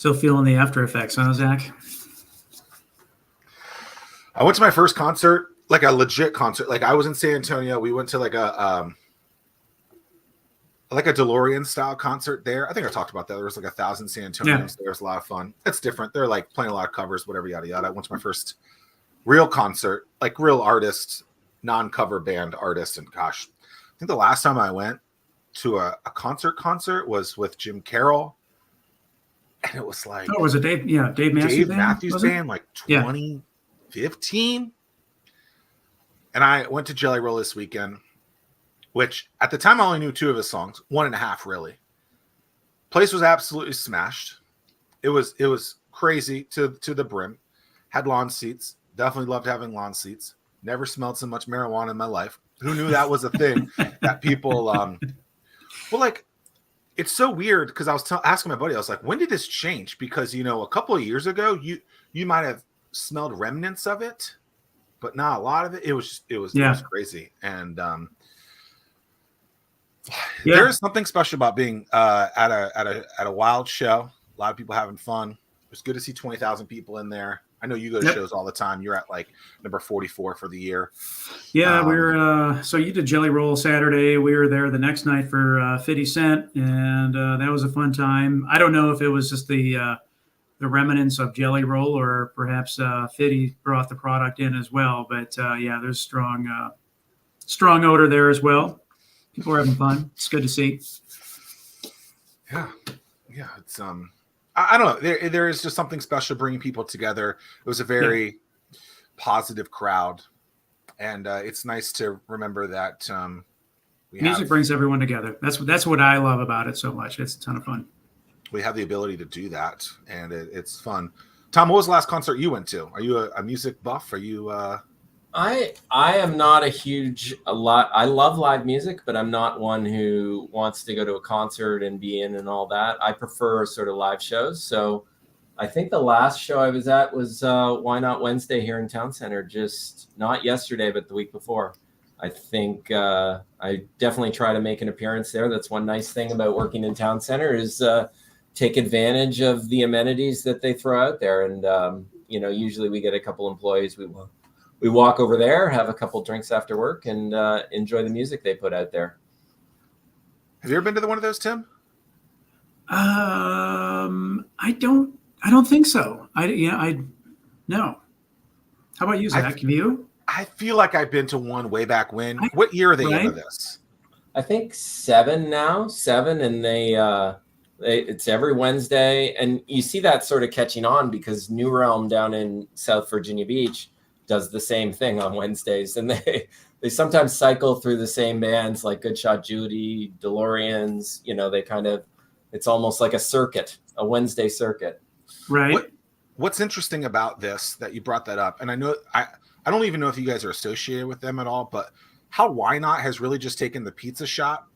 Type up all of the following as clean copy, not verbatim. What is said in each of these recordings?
Still feeling the after effects, huh, Zach? I went to my first concert, like a legit concert. Like I was in San Antonio. We went to like a DeLorean style concert there. I think I talked about that. There was like 1,000 San Antonians. There was a lot of fun. It's different. They're like playing a lot of covers, whatever, yada yada. I went to my first real concert, like real artist, non-cover band artist. And gosh, I think the last time I went to a concert was with Jim Carroll. And it was like, was it Dave Matthews Band, like 2015. And I went to Jelly Roll this weekend, which at the time I only knew 2 of his songs, 1.5 really. Place was absolutely smashed. It was crazy to the brim. Had lawn seats. Definitely loved having lawn seats. Never smelled so much marijuana in my life. Who knew that was a thing that people well, like, it's so weird because I was asking my buddy, I was like, when did this change? Because, a couple of years ago, you might have smelled remnants of it, but not a lot of it. It was crazy. And there is something special about being at a wild show. A lot of people having fun. It was good to see 20,000 people in there. I know you go to shows all the time. You're at like number 44 for the year. Yeah, we're so you did Jelly Roll Saturday. We were there the next night for 50 Cent, and that was a fun time. I don't know if it was just the remnants of Jelly Roll, or perhaps 50 brought the product in as well. But there's strong odor there as well. People are having fun. It's good to see. Yeah, it's I don't know. There is just something special bringing people together. It was a very positive crowd, and it's nice to remember that music brings everyone together. That's what I love about it so much. It's a ton of fun. We have the ability to do that, and it's fun. Tom, what was the last concert you went to? Are you a music buff? Are you? I am not I love live music, but I'm not one who wants to go to a concert and be in and all that. I prefer sort of live shows. So I think the last show I was at was Why Not Wednesday here in Town Center, just not yesterday, but the week before. I think I definitely try to make an appearance there. That's one nice thing about working in Town Center is take advantage of the amenities that they throw out there. And, usually we get a couple employees. We walk over there, have a couple drinks after work, and enjoy the music they put out there. Have you ever been to one of those, Tim? I don't think so. No. How about you, Zach? Have you? I feel like I've been to one way back when. What year are they into this? I think 7 now, and it's every Wednesday, and you see that sort of catching on because New Realm down in South Virginia Beach does the same thing on Wednesdays, and they sometimes cycle through the same bands like Good Shot Judy, DeLoreans. It's almost like a Wednesday circuit. Right. What's interesting about this that you brought that up, and I know I don't even know if you guys are associated with them at all, but how Why Not has really just taken the pizza shop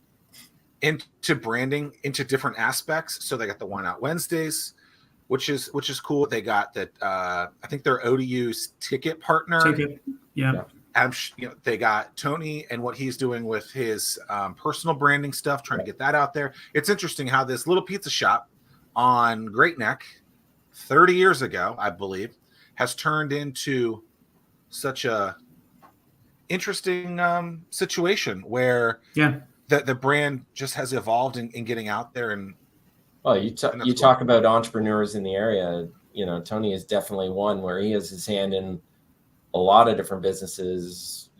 into branding into different aspects. So they got the Why Not Wednesdays, which is cool. They got that. I think they're ODU's ticket partner. Yeah. They got Tony and what he's doing with his personal branding stuff, trying to get that out there. It's interesting how this little pizza shop on Great Neck 30 years ago, I believe, has turned into such a interesting situation where the brand just has evolved in getting out there. And well, you talk about entrepreneurs in the area. Tony is definitely one where he has his hand in a lot of different businesses.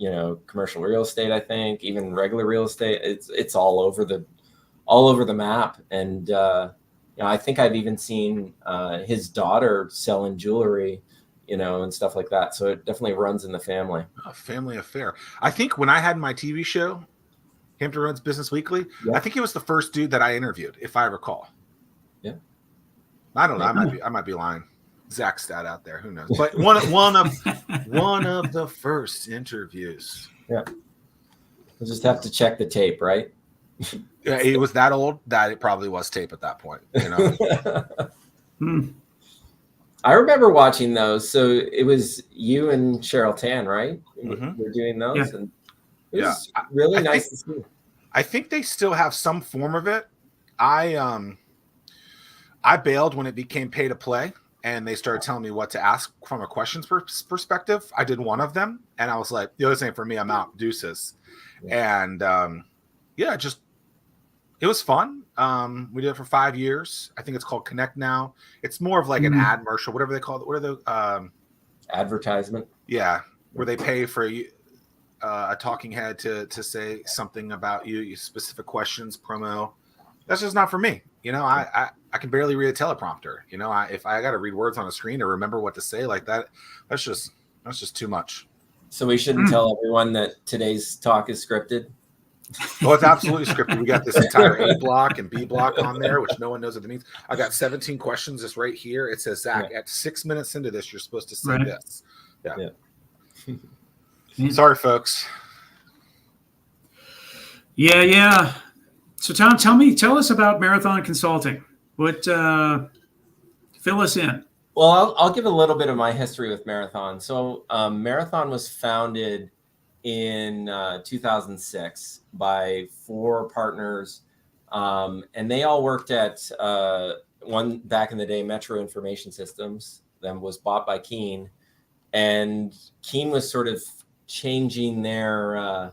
Commercial real estate, I think, even regular real estate. It's all over the map. And I think I've even seen his daughter selling jewelry, and stuff like that. So it definitely runs in the family. A family affair. I think when I had my TV show, Hampton Roads Business Weekly, I think he was the first dude that I interviewed, if I recall. Yeah. I don't know. I might be lying. Zack stat out there. Who knows? But one of the first interviews. Yeah. We'll just have to check the tape, right? Yeah, it was that old that it probably was tape at that point. I remember watching those. So it was you and Cheryl Tan, right? Mm-hmm. We're doing those. Yeah. And it was really nice to see. I think they still have some form of it. I I bailed when it became pay to play and they started telling me what to ask from a questions perspective. I did one of them and I was like, the other thing for me, I'm out, deuces. Yeah. And just, it was fun. We did it for 5 years. I think it's called Connect now. It's more of like an ad commercial, whatever they call it. What are the advertisement? Yeah, where they pay for a talking head to say something about you, specific questions, promo. That's just not for me. I can barely read a teleprompter. If I got to read words on a screen or remember what to say like that, that's just too much. So we shouldn't tell everyone that today's talk is scripted. Well, it's absolutely scripted. We got this entire A block and B block on there, which no one knows what it means. I got 17 questions just right here. It says, Zach, at 6 minutes into this, you're supposed to say this. Yeah. Sorry, folks. Yeah. So Tom, tell us about Marathon Consulting. What fill us in? Well, I'll give a little bit of my history with Marathon. So Marathon was founded in 2006 by 4 partners, and they all worked at one back in the day, Metro Information Systems, then was bought by Keen, and Keen was sort of changing their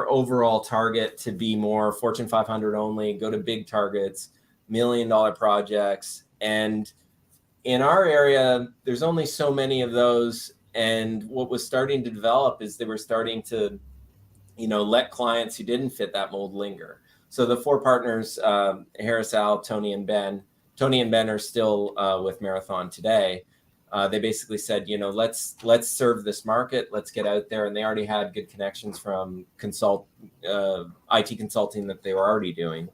overall target to be more Fortune 500 only, go to big targets, $1 million projects. And in our area, there's only so many of those. And what was starting to develop is they were starting to, let clients who didn't fit that mold linger. So the 4 partners, Harris, Al, Tony, and Ben are still with Marathon today. They basically said, let's serve this market. Let's get out there. And they already had good connections from IT consulting that they were already doing.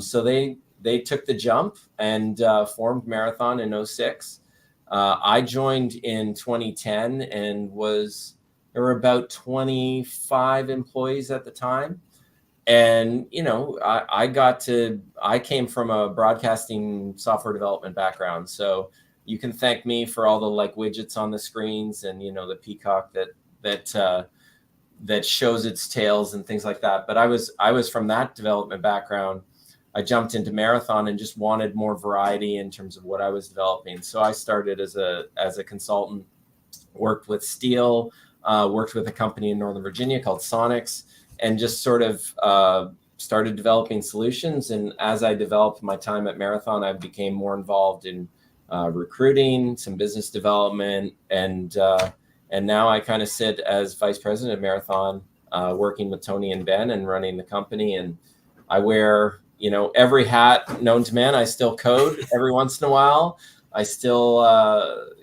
So they took the jump and formed Marathon in 2006. I joined in 2010 and there were about 25 employees at the time. And, I came from a broadcasting software development background. So you can thank me for all the widgets on the screens and, the peacock that shows its tails and things like that. But I was from that development background. I jumped into Marathon and just wanted more variety in terms of what I was developing. So I started as a consultant, worked with Steel, worked with a company in Northern Virginia called Sonics, and just sort of started developing solutions. And as I developed my time at Marathon, I became more involved in recruiting, some business development, and now I kind of sit as vice president of Marathon, working with Tony and Ben and running the company. And I wear every hat known to man. I still code every once in a while. I still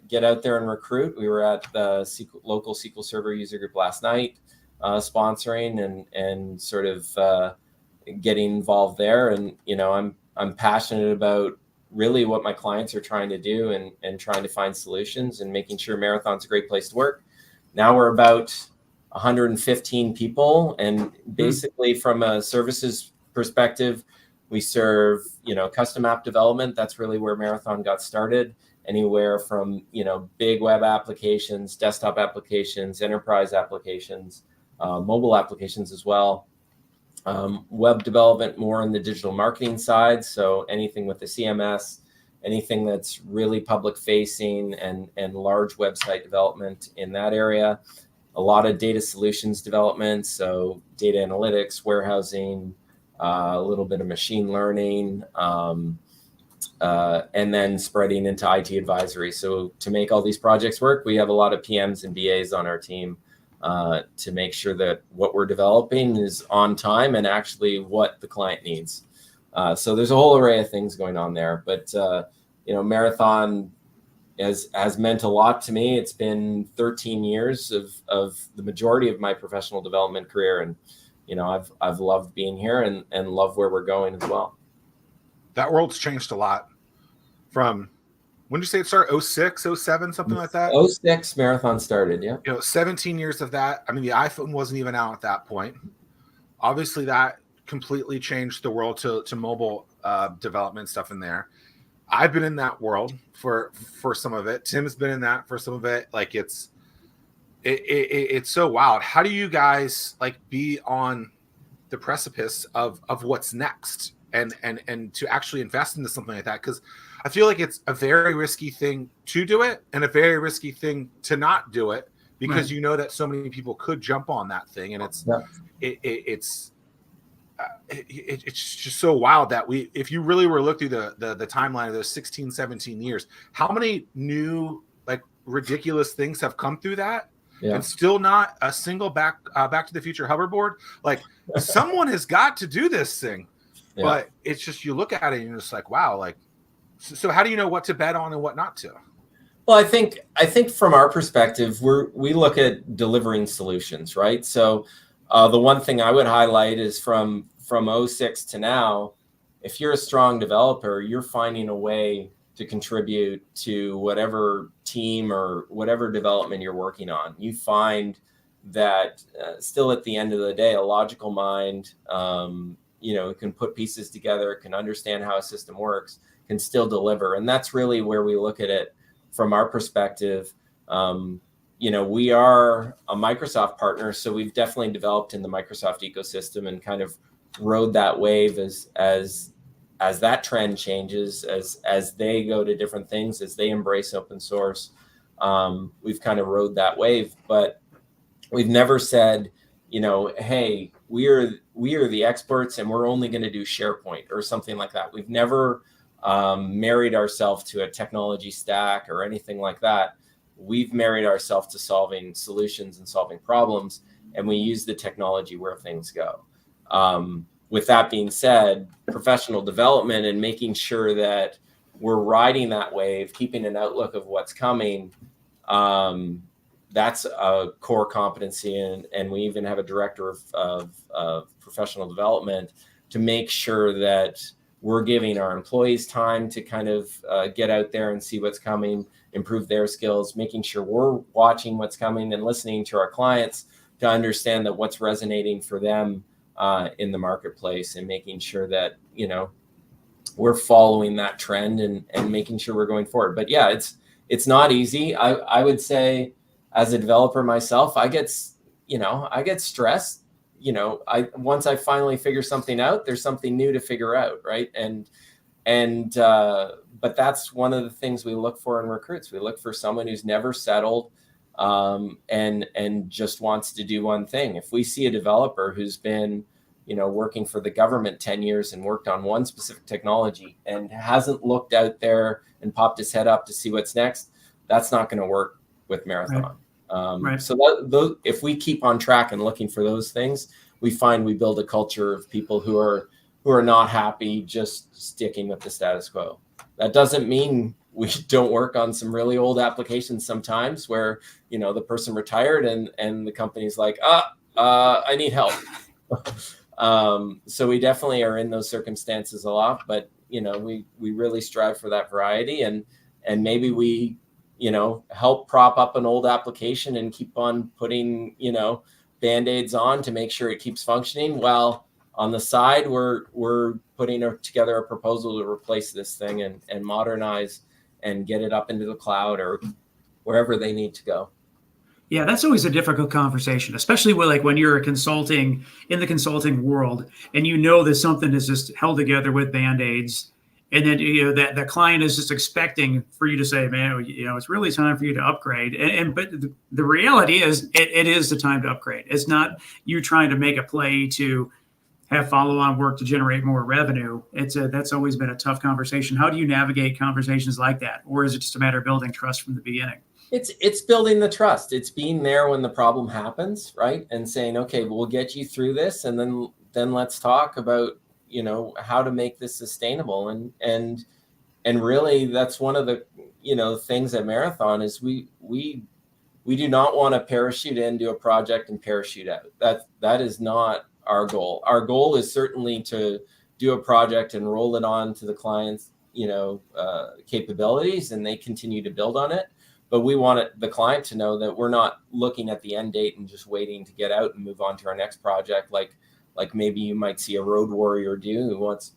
get out there and recruit. We were at the local SQL Server user group last night, sponsoring and sort of getting involved there. And I'm passionate about really what my clients are trying to do and trying to find solutions and making sure Marathon's a great place to work. Now we're about 115 people, and basically from a services perspective, we serve, custom app development. That's really where Marathon got started. Anywhere from, big web applications, desktop applications, enterprise applications, mobile applications as well. Web development more on the digital marketing side. So anything with the CMS, anything that's really public facing and large website development in that area. A lot of data solutions development. So data analytics, warehousing, a little bit of machine learning, and then spreading into IT advisory. So to make all these projects work, we have a lot of PMs and BAs on our team to make sure that what we're developing is on time and actually what the client needs. So there's a whole array of things going on there. But, Marathon has meant a lot to me. It's been 13 years of the majority of my professional development career. And I've loved being here and love where we're going as well. That world's changed a lot from, when did you say it started? 06, 07, something like that? 06 Marathon started, yeah. 17 years of that. I mean, the iPhone wasn't even out at that point. Obviously, that completely changed the world to mobile development stuff in there. I've been in that world for some of it. Tim's been in that for some of it. It's so wild. How do you guys be on the precipice of what's next? and to actually invest into something like that, because I feel like it's a very risky thing to do it and a very risky thing to not do it, because you know that so many people could jump on that thing, and it's it's just so wild that if you really were to look through the timeline of those 16, 17 years, how many new like ridiculous things have come through that, and still not a single back to the future hoverboard. Like someone has got to do this thing, but it's just, you look at it and you're just like, wow, like, so how do you know what to bet on and what not to? Well, I think from our perspective, we look at delivering solutions, right? So the one thing I would highlight is from 06 to now, if you're a strong developer, you're finding a way to contribute to whatever team or whatever development you're working on. You find that still at the end of the day, a logical mind, can put pieces together, can understand how a system works, can still deliver. And that's really where we look at it from our perspective. We are a Microsoft partner, so we've definitely developed in the Microsoft ecosystem and kind of rode that wave as that trend changes, as they go to different things, as they embrace open source. We've kind of rode that wave, but we've never said, hey, we are the experts and we're only going to do SharePoint or something like that. We've never married ourselves to a technology stack or anything like that. We've married ourselves to solving solutions and solving problems, and we use the technology where things go. With that being said, professional development and making sure that we're riding that wave, keeping an outlook of what's coming, that's a core competency. And we even have a director of professional development to make sure that we're giving our employees time to kind of get out there and see what's coming, improve their skills, making sure we're watching what's coming and listening to our clients to understand that what's resonating for them in the marketplace, and making sure that, we're following that trend and making sure we're going forward. But yeah, it's not easy. I would say, as a developer myself, I get stressed. Once I finally figure something out, there's something new to figure out, right? But that's one of the things we look for in recruits. We look for someone who's never settled and just wants to do one thing. If we see a developer who's been, working for the government 10 years and worked on one specific technology and hasn't looked out there and popped his head up to see what's next, that's not going to work with Marathon. Right. So if we keep on track and looking for those things, we find we build a culture of people who are not happy just sticking with the status quo. That doesn't mean we don't work on some really old applications sometimes where, the person retired and the company's like, I need help. So we definitely are in those circumstances a lot, but, we really strive for that variety, and maybe we, help prop up an old application and keep on putting, Band-Aids on to make sure it keeps functioning, while on the side, we're putting together a proposal to replace this thing and modernize and get it up into the cloud or wherever they need to go. Yeah, that's always a difficult conversation, especially when you're in the consulting world, and that something is just held together with Band-Aids, and then that the client is just expecting for you to say, man, it's really time for you to upgrade. But the reality is, it is the time to upgrade. It's not you trying to make a play to have follow-on work to generate more revenue. That's always been a tough conversation. How do you navigate conversations like that, or is it just a matter of building trust from the beginning? It's building the trust. It's being there when the problem happens, right? And saying, okay, we'll get you through this, and then let's talk about, how to make this sustainable. And really, that's one of the, things at Marathon is we do not want to parachute into a project and parachute out. That is not our goal. Our goal is certainly to do a project and roll it on to the client's, capabilities, and they continue to build on it. But we want the client to know that we're not looking at the end date and just waiting to get out and move on to our next project. Like maybe you might see a road warrior do who wants,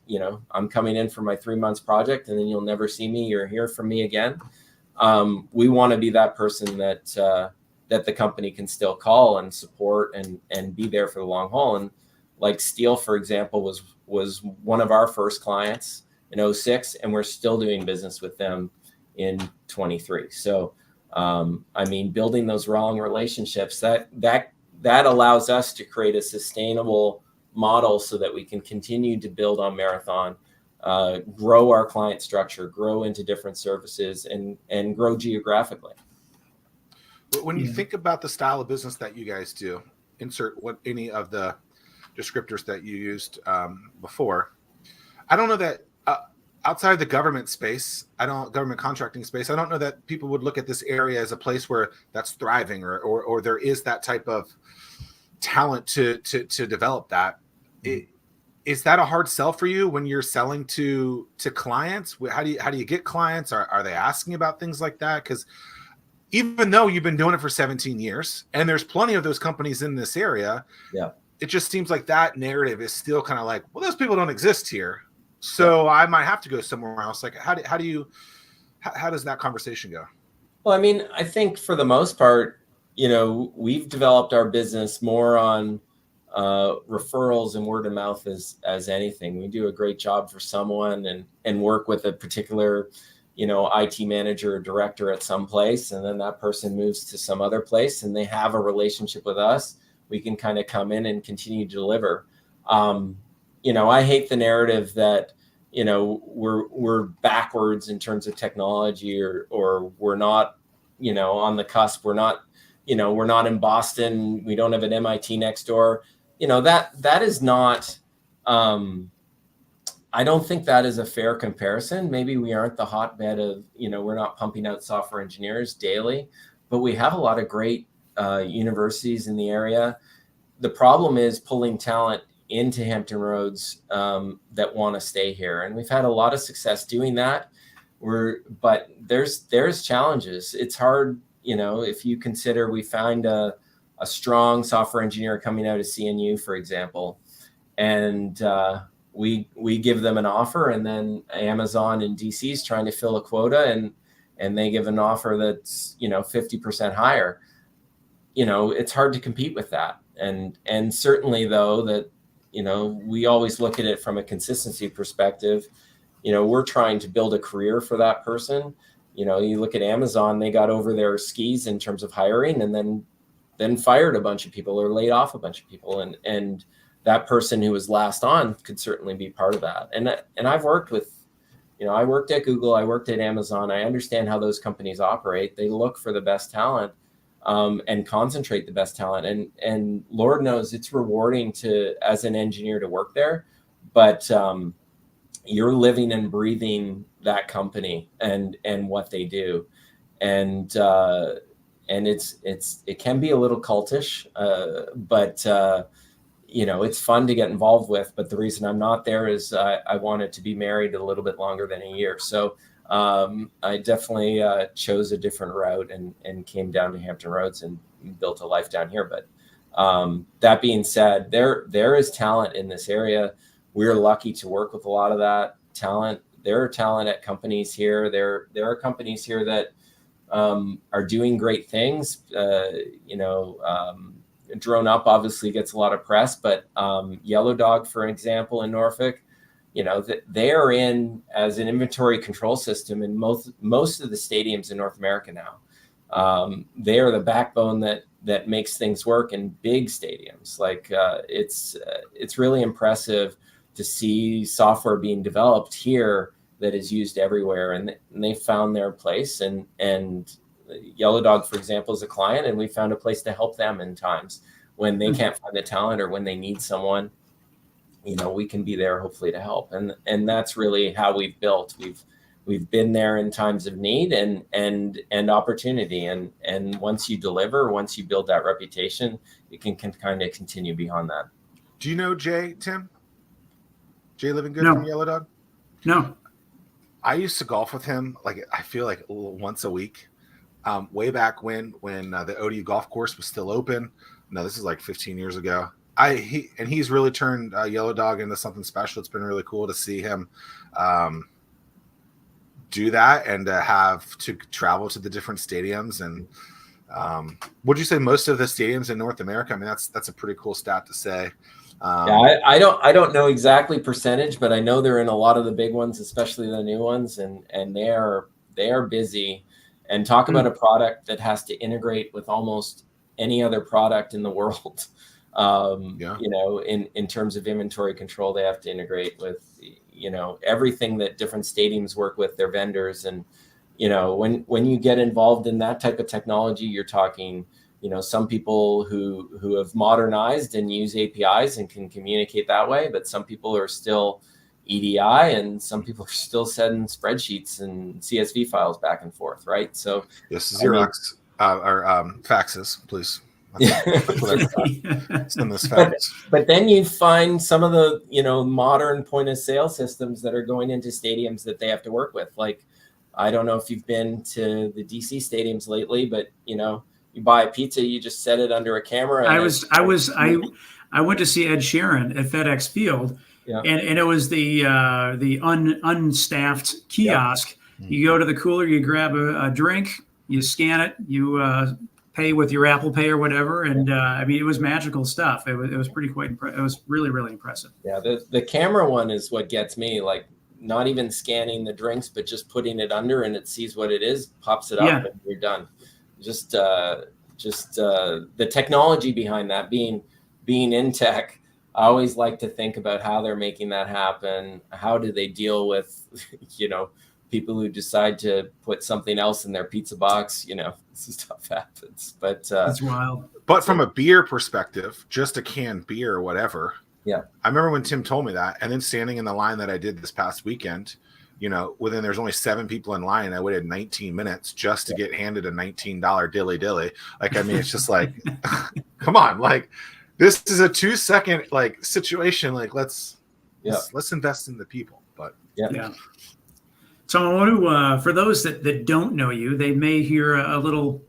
I'm coming in for my 3 months project and then you'll never see me or hear from me again. We want to be that person that the company can still call and support and be there for the long haul. And like Steel, for example, was one of our first clients in 06, and we're still doing business with them in 23. So, I mean, building those wrong relationships, that allows us to create a sustainable model so that we can continue to build on Marathon, grow our client structure, grow into different services, and grow geographically. But when you think about the style of business that you guys do, insert any of the descriptors that you used before. I don't know that outside of the government space, government contracting space, I don't know that people would look at this area as a place where that's thriving or there is that type of talent to develop that. Is that a hard sell for you when you're selling to clients? How do you get clients? Are they asking about things like that? Because even though you've been doing it for 17 years and there's plenty of those companies in this area, it just seems like that narrative is still kind of like, well, those people don't exist here, so I might have to go somewhere else. Like, how does that conversation go? Well, I mean, I think for the most part, we've developed our business more on referrals and word of mouth as anything. We do a great job for someone and work with a particular, IT manager or director at some place, and then that person moves to some other place and they have a relationship with us. We can kind of come in and continue to deliver. I hate the narrative that, we're backwards in terms of technology or we're not, on the cusp. We're not in Boston. We don't have an MIT next door. That is not, I don't think that is a fair comparison. Maybe we aren't the hotbed of, we're not pumping out software engineers daily, but we have a lot of great universities in the area. The problem is pulling talent into Hampton Roads that want to stay here. And we've had a lot of success doing that. But there's challenges. It's hard, if you consider we find a strong software engineer coming out of CNU, for example, and we give them an offer, and then Amazon in DC is trying to fill a quota and they give an offer that's, 50% higher. It's hard to compete with that. And certainly though that, we always look at it from a consistency perspective. We're trying to build a career for that person. You look at Amazon, they got over their skis in terms of hiring and then fired a bunch of people or laid off a bunch of people. And that person who was last on could certainly be part of that. And I've worked with, I worked at Google, I worked at Amazon. I understand how those companies operate. They look for the best talent and concentrate the best talent. And Lord knows it's rewarding as an engineer to work there, but you're living and breathing that company and what they do. And it can be a little cultish, but it's fun to get involved with. But the reason I'm not there is I wanted to be married a little bit longer than a year. So I definitely chose a different route and came down to Hampton Roads and built a life down here. But that being said, there is talent in this area. We're lucky to work with a lot of that talent. There are talent at companies here. There are companies here that are doing great things. Drone Up obviously gets a lot of press, but Yellow Dog, for example, in Norfolk, they are in as an inventory control system in most of the stadiums in North America now. They are the backbone that makes things work in big stadiums. Like it's really impressive to see software being developed here that is used everywhere, and they found their place. And Yellow Dog, for example, is a client, and we found a place to help them in times when they can't find the talent or when they need someone. We can be there hopefully to help, and that's really how we've built. We've been there in times of need and opportunity, and once you deliver, once you build that reputation, you can kind of continue beyond that. Do you know Jay, Tim? Jay Living Good No. from Yellow Dog? No. I used to golf with him, I feel like once a week. Way back when the ODU golf course was still open. No, this is like 15 years ago. He's really turned Yellow Dog into something special. It's been really cool to see him do that and to have to travel to the different stadiums. And would you say most of the stadiums in North America? I mean, that's a pretty cool stat to say. Yeah, I don't know exactly percentage, but I know they're in a lot of the big ones, especially the new ones, and they are busy. And talk about a product that has to integrate with almost any other product in the world. You know, in terms of inventory control, they have to integrate with, you know, everything that different stadiums work with their vendors. And, you know, when you get involved in that type of technology, you're talking, you know, some people who have modernized and use APIs and can communicate that way, but some people are still EDI, and some people are still sending spreadsheets and CSV files back and forth, right? So yes, Xerox or faxes, please. Send this fax. But then you find some of the, you know, modern point of sale systems that are going into stadiums that they have to work with. Like, I don't know if you've been to the DC stadiums lately, but, you know, you buy a pizza, you just set it under a camera. And I went to see Ed Sheeran at FedEx Field, yeah. and it was the unstaffed kiosk. Yep. You go to the cooler, you grab a drink, you scan it, you pay with your Apple Pay or whatever, and I mean, it was magical stuff. It was pretty it was really, really impressive. Yeah, the camera one is what gets me. Like, not even scanning the drinks, but just putting it under, and it sees what it is, pops it up, and you're done. Just the technology behind that, being in tech, I always like to think about how they're making that happen. How do they deal with, you know, people who decide to put something else in their pizza box? You know, this stuff happens. But it's wild. But from a beer perspective, just a canned beer or whatever. Yeah, I remember when Tim told me that, and then standing in the line that I did this past weekend, you know, there's only 7 people in line. I waited 19 minutes just to get handed a $19 dilly. Like, I mean, it's just like, come on, like, this is a 2-second like situation. Like, let's invest in the people. But yeah. So I want to, for those that don't know you, they may hear a little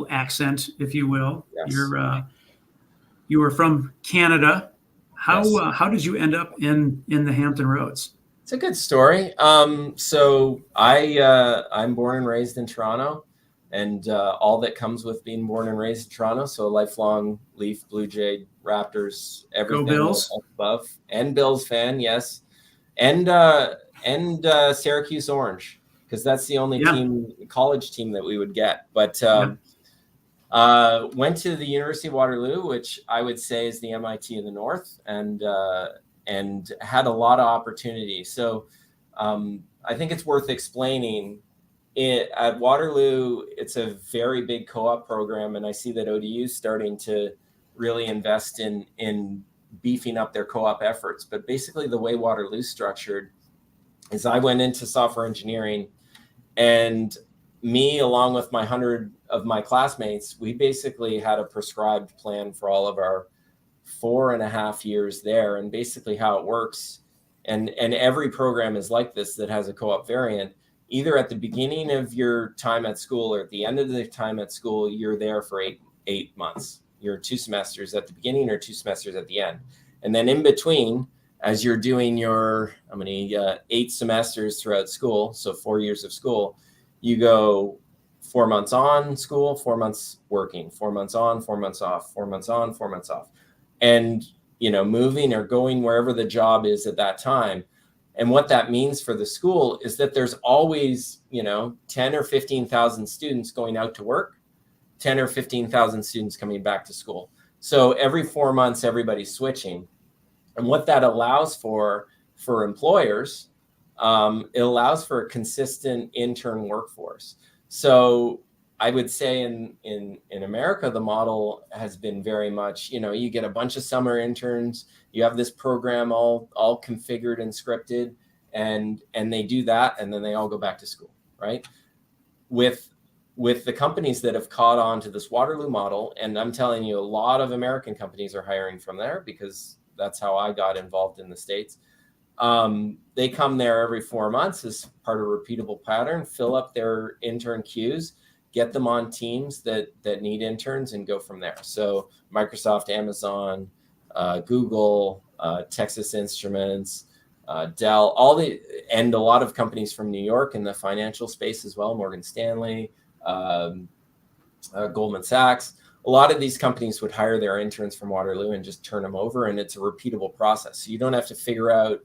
accent, if you will. Yes. You are from Canada. How Yes. How did you end up in the Hampton Roads? It's a good story. So I'm born and raised in Toronto, and all that comes with being born and raised in Toronto. So a lifelong Leaf, Blue Jay, Raptors, everything. Go Bills. Above, and Bills fan, yes, and Syracuse Orange, because that's the only college team that we would get. But went to the University of Waterloo, which I would say is the MIT of the North, and had a lot of opportunity. So I think it's worth explaining. At Waterloo, it's a very big co-op program, and I see that ODU is starting to really invest in beefing up their co-op efforts. But basically, the way Waterloo's structured is I went into software engineering, and me, along with 100 of my classmates, we basically had a prescribed plan for all of our 4.5 years there. And basically how it works, and every program is like this that has a co-op variant. Either at the beginning of your time at school or at the end of the time at school, you're there for eight months. You're 2 semesters at the beginning or 2 semesters at the end. And then in between, as you're doing your 8 semesters throughout school, so 4 years of school, you go 4 months on school, 4 months working, 4 months on, 4 months off, 4 months on, 4 months off. And, you know, moving or going wherever the job is at that time. And what that means for the school is that there's always, you know, 10 or 15,000 students going out to work, 10 or 15,000 students coming back to school. So every 4 months, everybody's switching. And what that allows for employers, it allows for a consistent intern workforce. So I would say in America, the model has been very much, you know, you get a bunch of summer interns, you have this program all configured and scripted, and they do that, and then they all go back to school, right? With the companies that have caught on to this Waterloo model, and I'm telling you, a lot of American companies are hiring from there because that's how I got involved in the States. They come there every 4 months as part of a repeatable pattern, fill up their intern queues, get them on teams that need interns, and go from there. So Microsoft, Amazon, Google, Texas Instruments, Dell, and a lot of companies from New York in the financial space as well, Morgan Stanley, Goldman Sachs. a lot of these companies would hire their interns from Waterloo and just turn them over, and it's a repeatable process. So you don't have to figure out,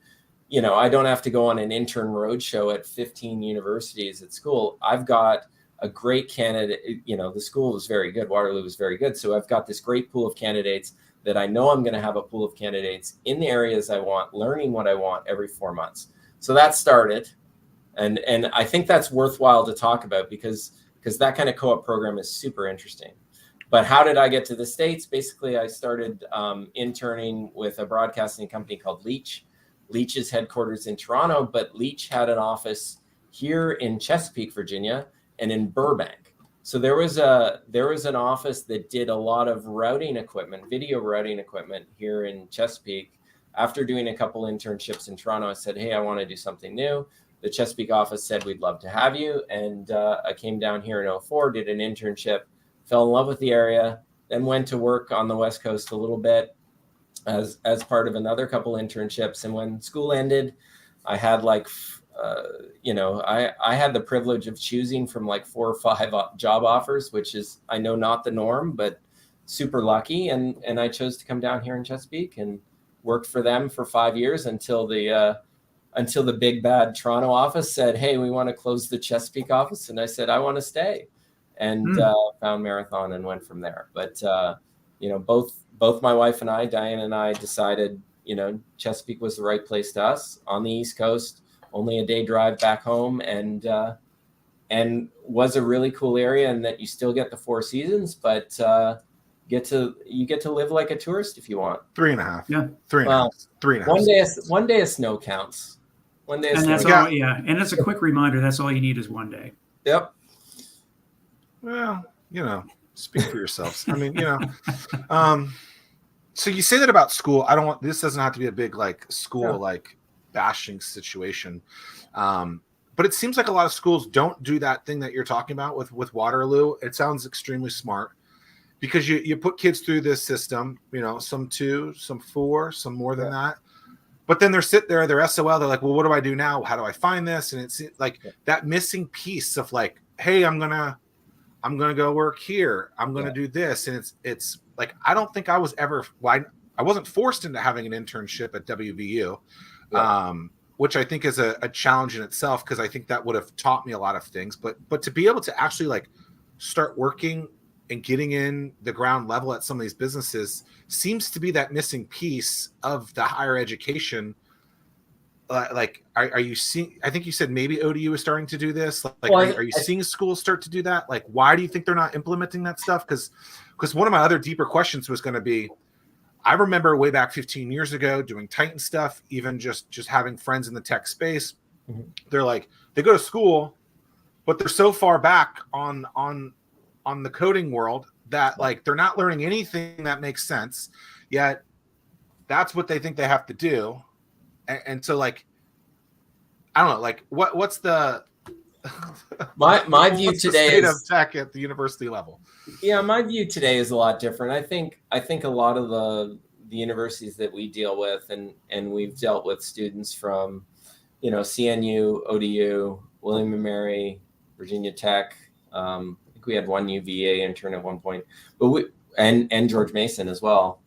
I don't have to go on an intern roadshow at 15 universities at school. I've got a great candidate. The school was very good. Waterloo was very good. So I've got this great pool of candidates that I know I'm going to have a pool of candidates in the areas I want, learning what I want every 4 months. So that started. And I think that's worthwhile to talk about because that kind of co-op program is super interesting. But how did I get to the States? Basically, I started interning with a broadcasting company called Leach. Leach is headquarters in Toronto, but Leach had an office here in Chesapeake, Virginia, and in Burbank. So there was an office that did a lot of routing equipment, video routing equipment here in Chesapeake. After doing a couple internships in Toronto, I said, hey, I want to do something new. The Chesapeake office said, we'd love to have you. And I came down here in 2004, did an internship, fell in love with the area, then went to work on the West Coast a little bit as part of another couple internships. And when school ended, I had I had the privilege of choosing from 4 or 5 job offers, which is, I know, not the norm, but super lucky. And I chose to come down here in Chesapeake and worked for them for 5 years until the big bad Toronto office said, hey, we want to close the Chesapeake office. And I said, I want to stay, and found Marathon and went from there. But, both my wife and I, Diane and I, decided, Chesapeake was the right place to us on the East Coast, only a day drive back home, and was a really cool area, and that you still get the 4 seasons, but you get to live like a tourist if you want. 3.5. Yeah. 3.5. 3.5. One day of snow counts. One day of and snow. that's all. Yeah, and it's a quick reminder. That's all you need is one day. Yep. Well, speak for yourselves. I mean, so you say that about school. This doesn't have to be a big school bashing situation. But it seems like a lot of schools don't do that thing that you're talking about with Waterloo. It sounds extremely smart because you put kids through this system, some 2, some 4, some more than that. But then they're sitting there, they're SOL. They're like, well, what do I do now? How do I find this? And it's that missing piece of hey, I'm going to go work here. I'm going to do this. And it's I don't think I was ever, I wasn't forced into having an internship at WVU. Which I think is a challenge in itself, because I think that would have taught me a lot of things. But to be able to actually start working and getting in the ground level at some of these businesses seems to be that missing piece of the higher education. Are you seeing? I think you said maybe ODU is starting to do this. Are you seeing schools start to do that? Why do you think they're not implementing that stuff? Because one of my other deeper questions was going to be, I remember way back 15 years ago doing Titan stuff, even just having friends in the tech space. Mm-hmm. They're they go to school, but they're so far back on the coding world that they're not learning anything that makes sense, yet that's what they think they have to do. And so I don't know, what's the my view today state is of tech at the university level. Yeah, my view today is a lot different. I think a lot of the universities that we deal with, and we've dealt with students from, CNU, ODU, William and Mary, Virginia Tech. I think we had one UVA intern at one point, but and George Mason as well,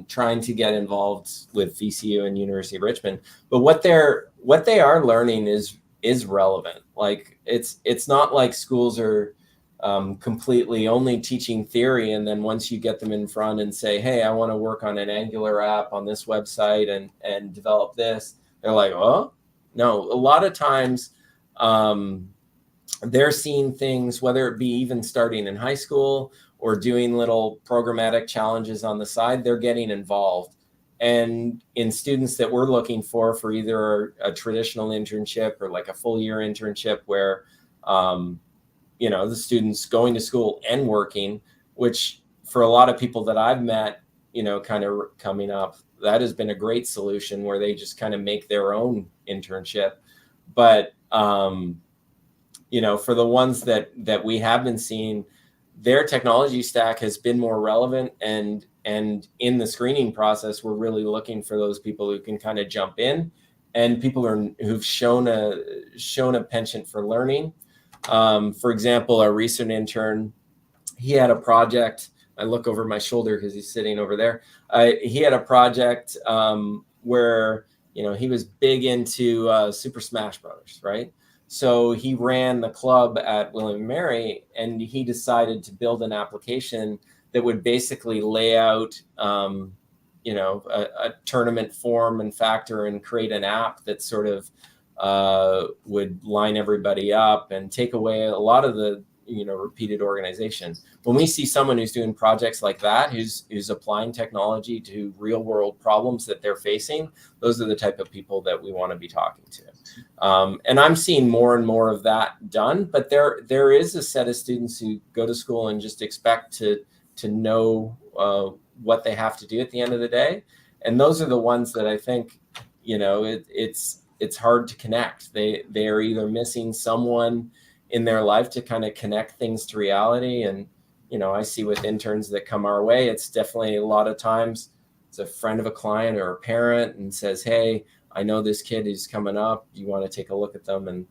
trying to get involved with VCU and University of Richmond. But what they are learning is relevant. It's not like schools are completely only teaching theory, and then once you get them in front and say, hey, I want to work on an Angular app on this website and develop this, they're like, oh no. A lot of times they're seeing things, whether it be even starting in high school or doing little programmatic challenges on the side, they're getting involved. And in students that we're looking for either a traditional internship or a full year internship where the students going to school and working, which for a lot of people that I've met, kind of coming up, that has been a great solution where they just kind of make their own internship. But, for the ones that we have been seeing, their technology stack has been more relevant. And in the screening process, we're really looking for those people who can kind of jump in, and people who've shown a penchant for learning. For example, our recent intern, he had a project I look over my shoulder because he's sitting over there. He had a project where, he was big into Super Smash Brothers, right? So he ran the club at William & Mary, and he decided to build an application that would basically lay out, a tournament form and factor and create an app that sort of would line everybody up and take away a lot of the, repeated organization. When we see someone who's doing projects like that, who's applying technology to real world problems that they're facing, those are the type of people that we want to be talking to. And I'm seeing more and more of that done, but there is a set of students who go to school and just expect to know what they have to do at the end of the day. And those are the ones that I think, it's hard to connect. They are either missing someone in their life to kind of connect things to reality. And, I see with interns that come our way, it's definitely a lot of times it's a friend of a client or a parent and says, hey, I know this kid is coming up. You want to take a look at them? And,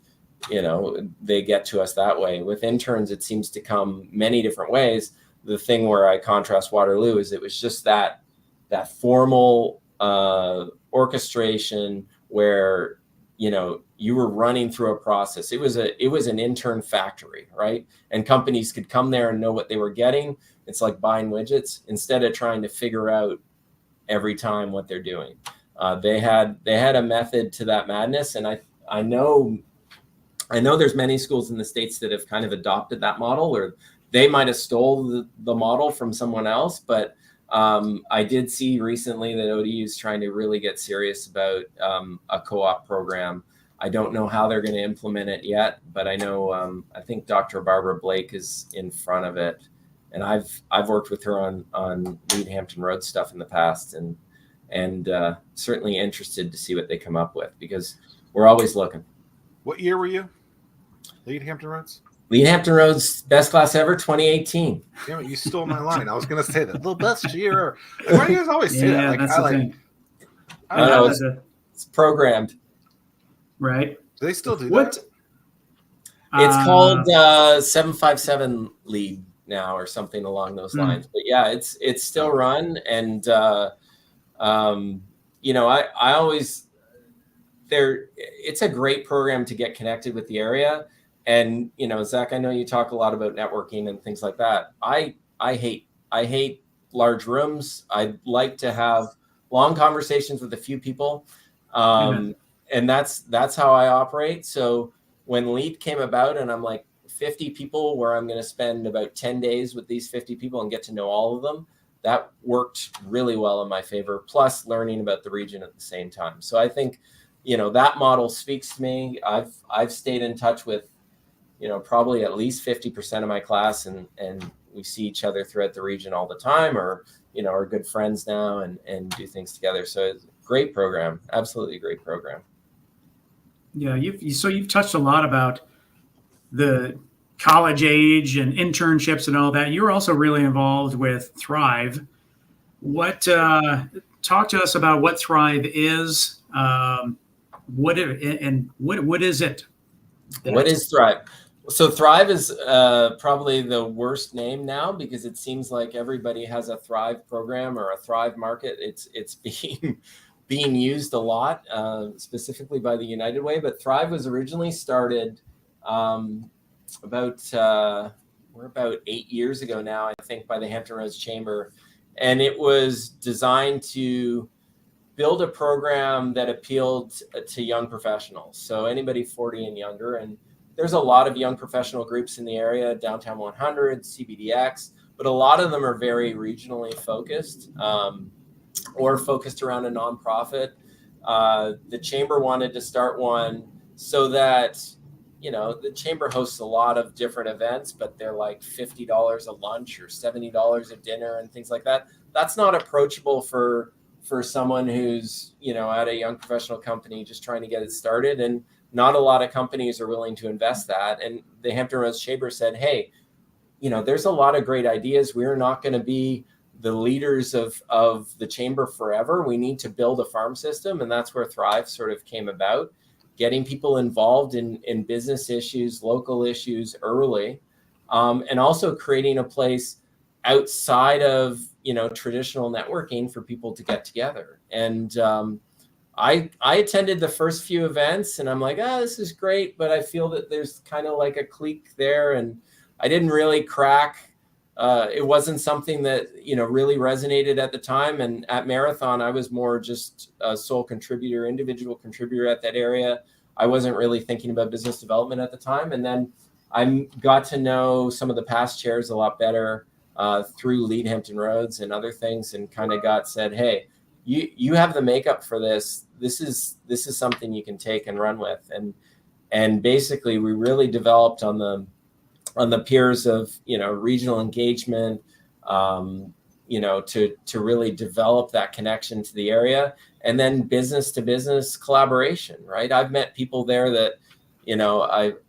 they get to us that way. With interns, it seems to come many different ways. The thing where I contrast Waterloo is it was just that formal orchestration where, you were running through a process. It was an intern factory, right? And companies could come there and know what they were getting. It's like buying widgets instead of trying to figure out every time what they're doing. They had a method to that madness. And I know there's many schools in the States that have kind of adopted that model, or they might have stole the model from someone else. But I did see recently that ODU is trying to really get serious about a co-op program. I don't know how they're going to implement it yet, but I know I think Dr. Barbara Blake is in front of it, and I've worked with her on Lead Hampton Road stuff in the past, and certainly interested to see what they come up with because we're always looking. What year were you? Lead Hampton Roads? Lead Hampton Roads best class ever, 2018. Damn it, you stole my line. I was going to say that. The best year. Why do you guys always say that? That's the thing. I don't know. It's programmed. Right. Do they still do What? that? It's called 757 Lead now or something along those lines. But yeah, it's still run. And, I always it's a great program to get connected with the area. And, Zack, I know you talk a lot about networking and things like that. I hate large rooms. I like to have long conversations with a few people. And that's how I operate. So when Lead came about and I'm like 50 people where I'm going to spend about 10 days with these 50 people and get to know all of them, that worked really well in my favor, plus learning about the region at the same time. So I think, that model speaks to me. I've stayed in touch with, probably at least 50% of my class, and we see each other throughout the region all the time, or, are good friends now and do things together. So it's a great program, absolutely great program. Yeah, you've touched a lot about the college age and internships and all that. You're also really involved with Thrive. Talk to us about what Thrive is. What is it? What is Thrive? So Thrive is probably the worst name now because it seems like everybody has a Thrive program or a Thrive market. It's being used a lot, specifically by the United Way. But Thrive was originally started about 8 years ago now, I think, by the Hampton Roads Chamber, and it was designed to build a program that appealed to young professionals. So anybody 40 and younger, and there's a lot of young professional groups in the area, Downtown 100, CBDX, but a lot of them are very regionally focused or focused around a nonprofit. The Chamber wanted to start one so that, the Chamber hosts a lot of different events, but they're like $50 a lunch or $70 a dinner and things like that. That's not approachable for someone who's, at a young professional company just trying to get it started. And not a lot of companies are willing to invest that. And the Hampton Roads Chamber said, hey, there's a lot of great ideas. We're not going to be the leaders of the Chamber forever. We need to build a farm system. And that's where Thrive sort of came about, getting people involved in business issues, local issues early, and also creating a place outside of, traditional networking for people to get together. And I attended the first few events, and I'm like, this is great, but I feel that there's kind of like a clique there, and I didn't really crack. It wasn't something that, really resonated at the time. And at Marathon, I was more just a sole contributor, individual contributor at that area. I wasn't really thinking about business development at the time. And then I got to know some of the past chairs a lot better through Lead Hampton Roads and other things, and kind of said, hey, you have the makeup for this. This is something you can take and run with. And basically we really developed on the piers of, regional engagement, to really develop that connection to the area, and then business to business collaboration, right? I've met people there that,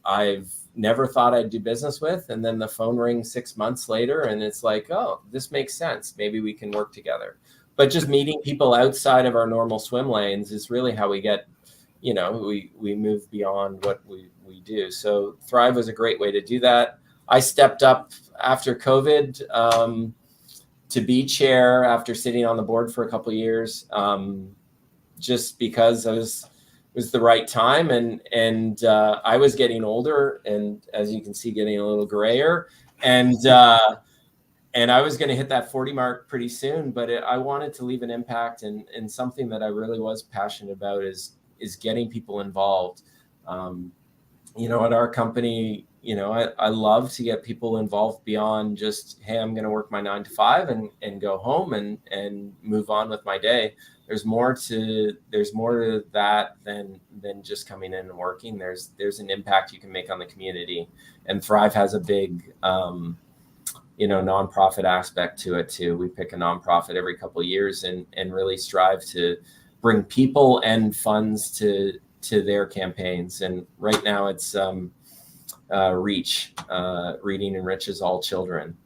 I've never thought I'd do business with. And then the phone rings 6 months later and it's like, oh, this makes sense. Maybe we can work together. But just meeting people outside of our normal swim lanes is really how we get, we move beyond what we do. So Thrive was a great way to do that. I stepped up after COVID to be chair after sitting on the board for a couple of years, just because it was the right time, and I was getting older, and as you can see, getting a little grayer, and I was going to hit that 40 mark pretty soon. But I wanted to leave an impact, and something that I really was passionate about is getting people involved. At our company, I love to get people involved beyond just, hey, I'm going to work my 9 to 5 and go home and move on with my day. There's more to that than just coming in and working. There's an impact you can make on the community, and Thrive has a big, nonprofit aspect to it too. We pick a nonprofit every couple of years and really strive to bring people and funds to their campaigns. And right now it's Reach, Reading Enriches All Children,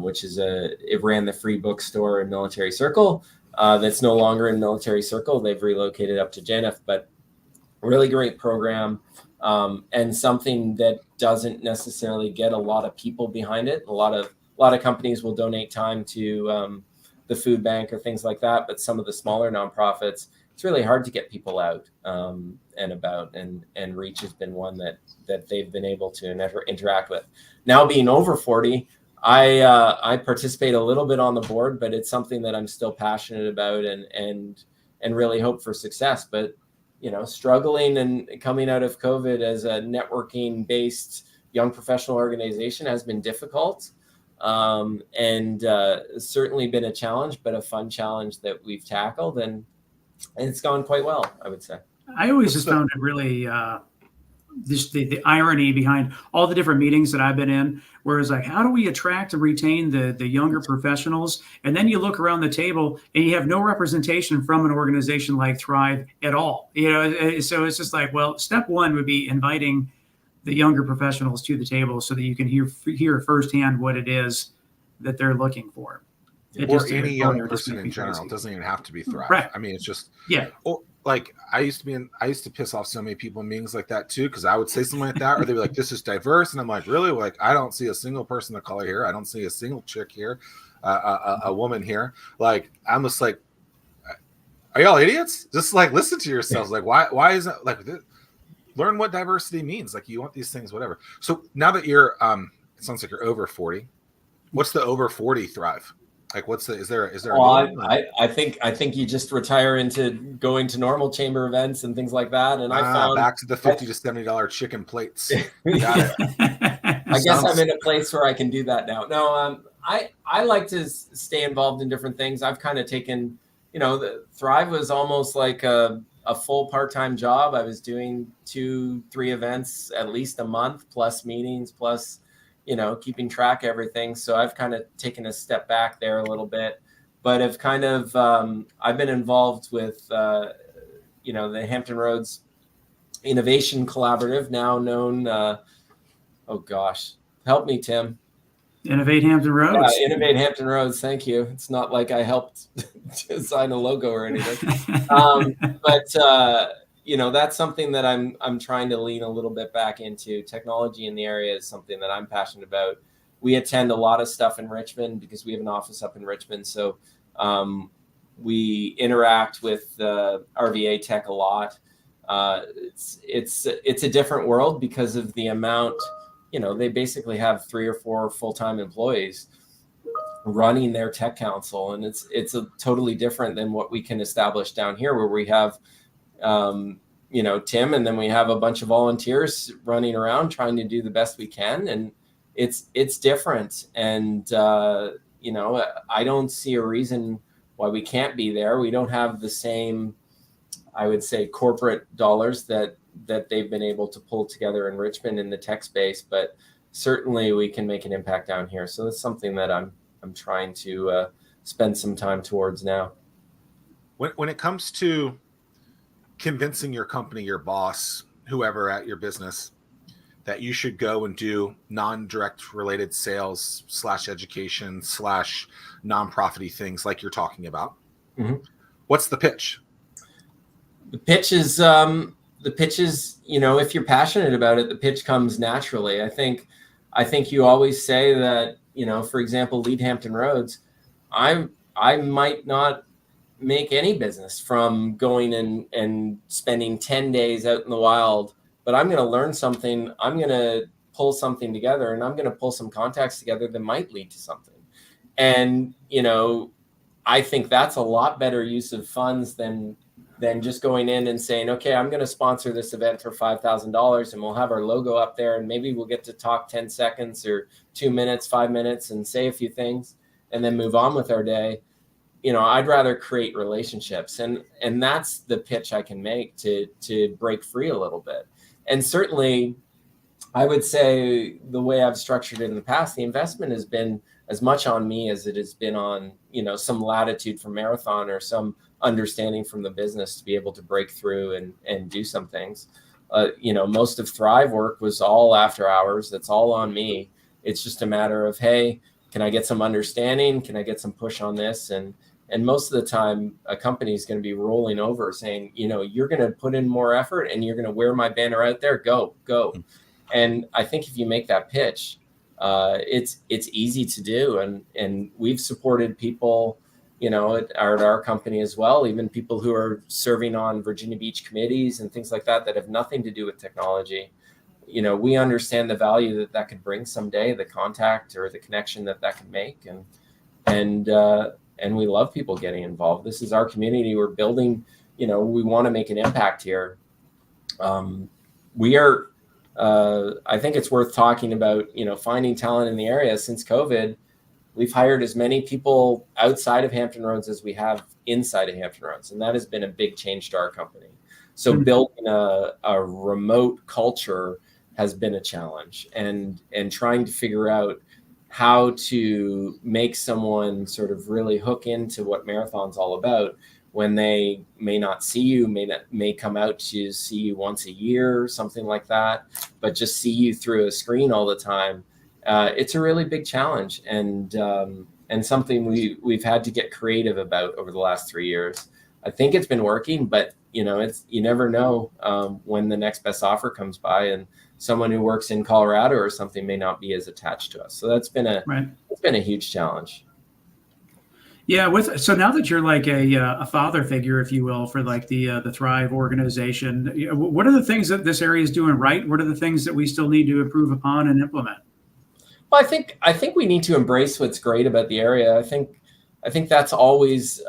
which is it ran the free bookstore in Military Circle. That's no longer in Military Circle. They've relocated up to Janif, but really great program, and something that doesn't necessarily get a lot of people behind it. A lot of companies will donate time to the food bank or things like that, but some of the smaller nonprofits, it's really hard to get people out and about, and Reach has been one that they've been able to interact with. Now being over 40, I participate a little bit on the board, but it's something that I'm still passionate about and really hope for success. But struggling and coming out of COVID as a networking based young professional organization has been difficult, and certainly been a challenge, but a fun challenge that we've tackled, and it's gone quite well, I would say. I always just found it really just the irony behind all the different meetings that I've been in, where it's like, how do we attract and retain the younger professionals? And then you look around the table and you have no representation from an organization like Thrive at all. So it's just like, well, step one would be inviting the younger professionals to the table so that you can hear firsthand what it is that they're looking for. Or any young person in general. It doesn't even have to be Thrive. Right. I mean, it's just, yeah. Like I used to piss off so many people in meetings like that too, because I would say something like that, or they'd be like, "This is diverse," and I'm like, "Really? Like, I don't see a single person of color here. I don't see a single chick here, a woman here." Like, I'm just like, "Are y'all idiots? Just like listen to yourselves. Like, why is that? Like, learn what diversity means. Like, you want these things, whatever." So now that you're, it sounds like you're over 40. What's the over 40 Thrive? Like, is there? Well, I think you just retire into going to normal chamber events and things like that. And I found back to the $50 to $70 chicken plates. Got it. I guess I'm in a place where I can do that now. No, I like to stay involved in different things. I've kind of taken, the Thrive was almost like a full part-time job. I was doing 2-3 events at least a month, plus meetings, plus keeping track of everything. So I've kind of taken a step back there a little bit, but I've kind of, I've been involved with, the Hampton Roads Innovation Collaborative, now known, oh gosh, help me, Tim. Innovate Hampton Roads. Yeah, Innovate Hampton Roads. Thank you. It's not like I helped design a logo or anything. But that's something that I'm trying to lean a little bit back into. Technology in the area is something that I'm passionate about. we attend a lot of stuff in Richmond because we have an office up in Richmond. So we interact with RVA Tech a lot. It's a different world because of the amount, they basically have 3 or 4 full-time employees running their tech council. And it's a totally different than what we can establish down here, where we have, Tim, and then we have a bunch of volunteers running around trying to do the best we can. And it's different. And, I don't see a reason why we can't be there. We don't have the same, I would say, corporate dollars that they've been able to pull together in Richmond in the tech space, but certainly we can make an impact down here. So that's something that I'm trying to spend some time towards now. When it comes to convincing your company, your boss, whoever at your business, that you should go and do non-direct related sales / education / non-profity things like you're talking about, what's the pitch? The pitch is, if you're passionate about it, the pitch comes naturally. I think you always say that, for example, lead Hampton Roads. I might not make any business from going and spending 10 days out in the wild, but I'm going to learn something. I'm going to pull something together, and I'm going to pull some contacts together that might lead to something. And, I think that's a lot better use of funds than just going in and saying, okay, I'm going to sponsor this event for $5,000 and we'll have our logo up there and maybe we'll get to talk 10 seconds or 2 minutes, 5 minutes and say a few things and then move on with our day. I'd rather create relationships, and that's the pitch I can make to break free a little bit. And certainly I would say the way I've structured it in the past, the investment has been as much on me as it has been on, some latitude from Marathon or some understanding from the business to be able to break through and do some things. Most of Thrive work was all after hours. That's all on me. It's just a matter of, hey, can I get some understanding? Can I get some push on this? And most of the time a company is going to be rolling over saying, you're going to put in more effort and you're going to wear my banner out there. Go. And I think if you make that pitch, it's easy to do. And we've supported people, at our company as well, even people who are serving on Virginia Beach committees and things like that have nothing to do with technology. We understand the value that could bring someday, the contact or the connection that can make. And we love people getting involved. This is our community. We're building, we want to make an impact here. We are, I think it's worth talking about, finding talent in the area. Since COVID, we've hired as many people outside of Hampton Roads as we have inside of Hampton Roads. And that has been a big change to our company. So building a remote culture has been a challenge, and trying to figure out how to make someone sort of really hook into what Marathon's all about when they may not see you, may come out to see you once a year, something like that, but just see you through a screen all the time. It's a really big challenge, and something we've had to get creative about over the last 3 years. I think it's been working, but you never know when the next best offer comes by, and someone who works in Colorado or something may not be as attached to us. So that's been it's been a huge challenge. Yeah. So now that you're like a father figure, if you will, for like the Thrive organization, what are the things that this area is doing right? What are the things that we still need to improve upon and implement? Well, I think we need to embrace what's great about the area. I think that's always,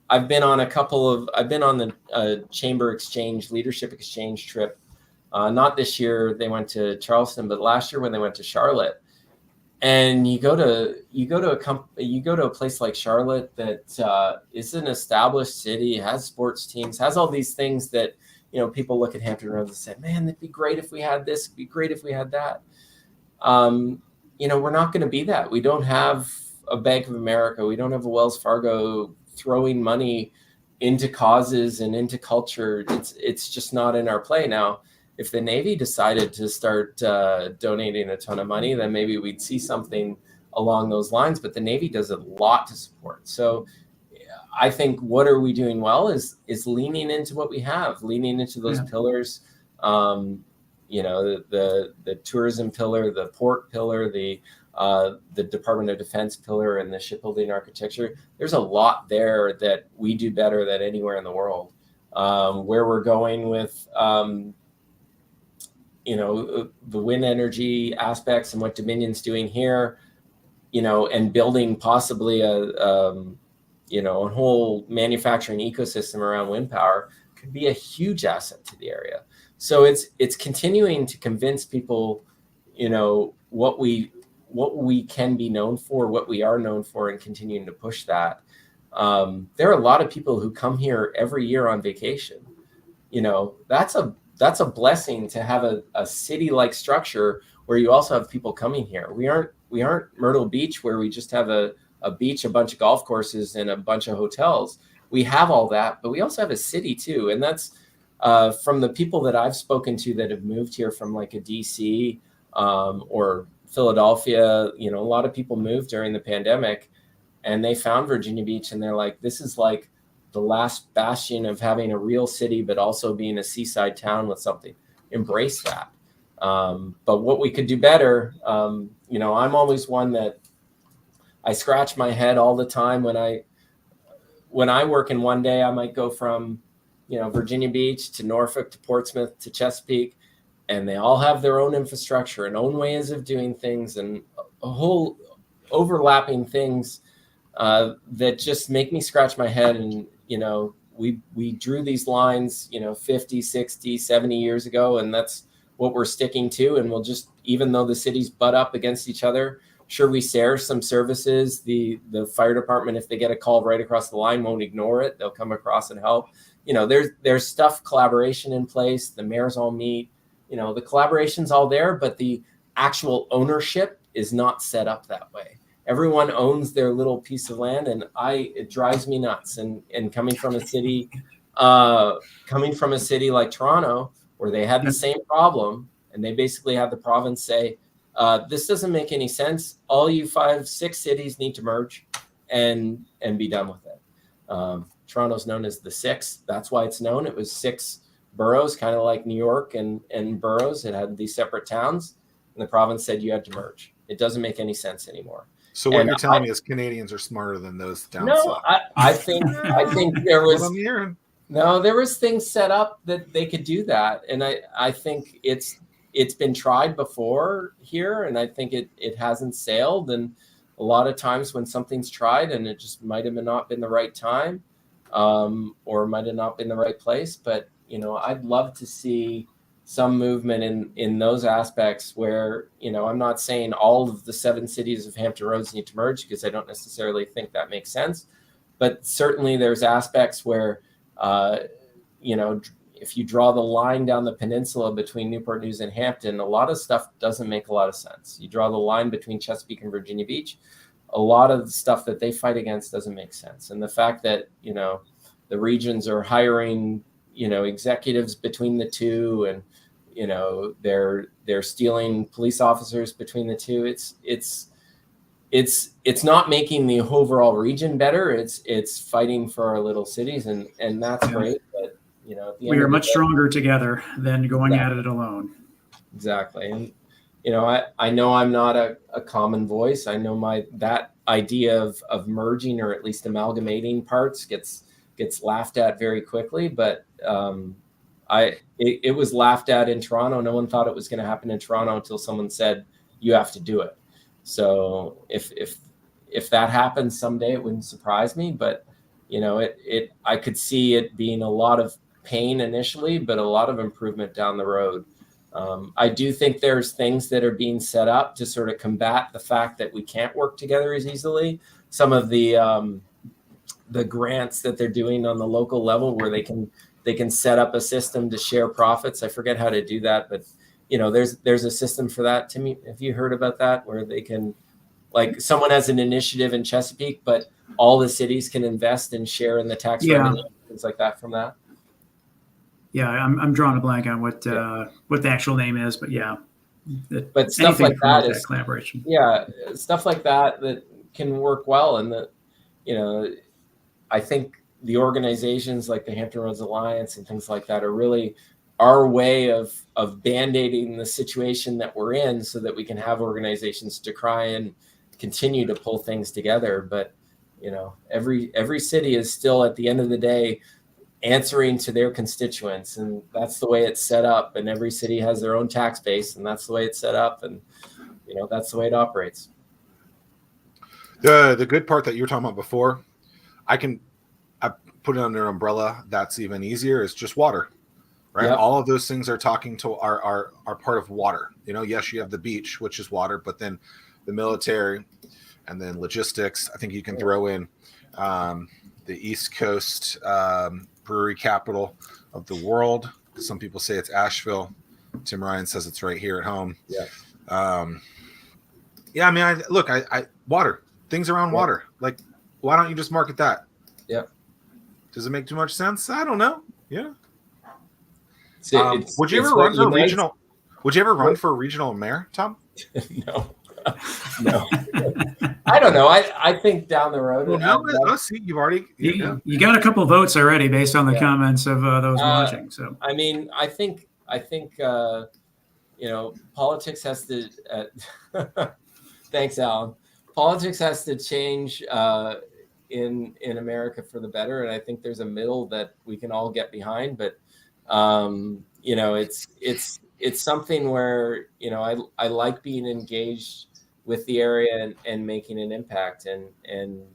I've been on the Chamber Exchange, Leadership Exchange trip. Not this year, they went to Charleston, but last year when they went to Charlotte. And you go to a place like Charlotte that is an established city, has sports teams, has all these things that people look at Hampton Roads and say, man, it'd be great if we had this, it'd be great if we had that. We're not going to be that. We don't have a Bank of America. We don't have a Wells Fargo throwing money into causes and into culture. It's just not in our play now. If the Navy decided to start donating a ton of money, then maybe we'd see something along those lines. But the Navy does a lot to support. So I think what are we doing well is leaning into what we have, leaning into those pillars, the tourism pillar, the port pillar, the Department of Defense pillar, and the shipbuilding architecture. There's a lot there that we do better than anywhere in the world. Where we're going with the wind energy aspects and what Dominion's doing here, and building possibly a whole manufacturing ecosystem around wind power could be a huge asset to the area. So it's continuing to convince people, what we can be known for, what we are known for, and continuing to push that. There are a lot of people who come here every year on vacation. That's a blessing to have a city-like structure where you also have people coming here. We aren't Myrtle Beach, where we just have a beach, a bunch of golf courses, and a bunch of hotels. We have all that, but we also have a city too. And that's from the people that I've spoken to that have moved here from like a DC or Philadelphia. A lot of people moved during the pandemic, and they found Virginia Beach, and they're like, this is like the last bastion of having a real city, but also being a seaside town with something. Embrace that. But what we could do better, I'm always one that I scratch my head all the time when I work in one day. I might go from, Virginia Beach to Norfolk to Portsmouth to Chesapeake, and they all have their own infrastructure and own ways of doing things and a whole overlapping things that just make me scratch my head. And, we drew these lines, 50, 60, 70 years ago, and that's what we're sticking to. And we'll just, even though the cities butt up against each other, sure, we share some services. The fire department, if they get a call right across the line, won't ignore it. They'll come across and help. There's stuff, collaboration in place. The mayors all meet. The collaboration's all there, but the actual ownership is not set up that way. Everyone owns their little piece of land, and it drives me nuts. And coming from a city like Toronto, where they had the same problem, and they basically had the province say, this doesn't make any sense. All you 5, 6 cities need to merge and be done with it. Toronto's known as the 6. That's why it's known. It was 6 boroughs, kind of like New York and boroughs. It had these separate towns, and the province said you had to merge. It doesn't make any sense anymore. So what you're telling me is Canadians are smarter than those down No, south. I think there was. What I'm hearing. No, there was things set up that they could do that, and I think it's been tried before here, and I think it hasn't sailed. And a lot of times when something's tried and it just might have not been the right time, or might have not been the right place. But I'd love to see some movement in those aspects where I'm not saying all of the 7 cities of Hampton Roads need to merge, because I don't necessarily think that makes sense. But certainly there's aspects where if you draw the line down the peninsula between Newport News and Hampton, a lot of stuff doesn't make a lot of sense. You draw the line between Chesapeake and Virginia Beach, a lot of the stuff that they fight against doesn't make sense. And the fact that, the regions are hiring, executives between the two, and, they're stealing police officers between the two. It's not making the overall region better. It's fighting for our little cities, and that's great. But we are much stronger together than going at it alone. Exactly. And I know I'm not a common voice. I know that idea of merging, or at least amalgamating parts, gets laughed at very quickly. But it was laughed at in Toronto. No one thought it was going to happen in Toronto until someone said, you have to do it. So if that happens someday, it wouldn't surprise me. But I could see it being a lot of pain initially, but a lot of improvement down the road. I do think there's things that are being set up to sort of combat the fact that we can't work together as easily. Some of the grants that they're doing on the local level, where they can set up a system to share profits. I forget how to do that, but there's a system for that. Timmy, have you heard about that, where they can, like, someone has an initiative in Chesapeake, but all the cities can invest and share in the tax revenue, things like that from that? Yeah, I'm drawing a blank on what the actual name is, but yeah. But stuff like that is collaboration. Yeah, stuff like that can work well, and I think the organizations like the Hampton Roads Alliance and things like that are really our way of band-aiding the situation that we're in so that we can have organizations to try and continue to pull things together. But, you know, every city is still at the end of the day answering to their constituents, and that's the way it's set up. And every city has their own tax base, and that's the way it's set up. And, you know, that's the way it operates. The good part that you were talking about before, I put it under an umbrella that's even easier, is just water. Right. Yep. All of those things are talking to are part of water. You know, yes, you have the beach, which is water, but then the military and then logistics. I think you can throw in the East Coast brewery capital of the world. Some people say it's Asheville. Tim Ryan says it's right here at home. Yeah. Yeah. I mean, I water, things around water. Like, why don't you just market that? Yeah. Does it make too much sense? I don't know. Yeah. Would you ever run for regional? Would you ever run for a regional mayor, Tom? No. I don't know. I think down the road. Well, see, you've already you got a couple of votes already based on the comments of those watching. So I mean, I think you know, politics has to. Thanks, Alan. Politics has to change in America for the better, and I think there's a middle that we can all get behind. But you know, it's something where, you know, I like being engaged with the area and making an impact. And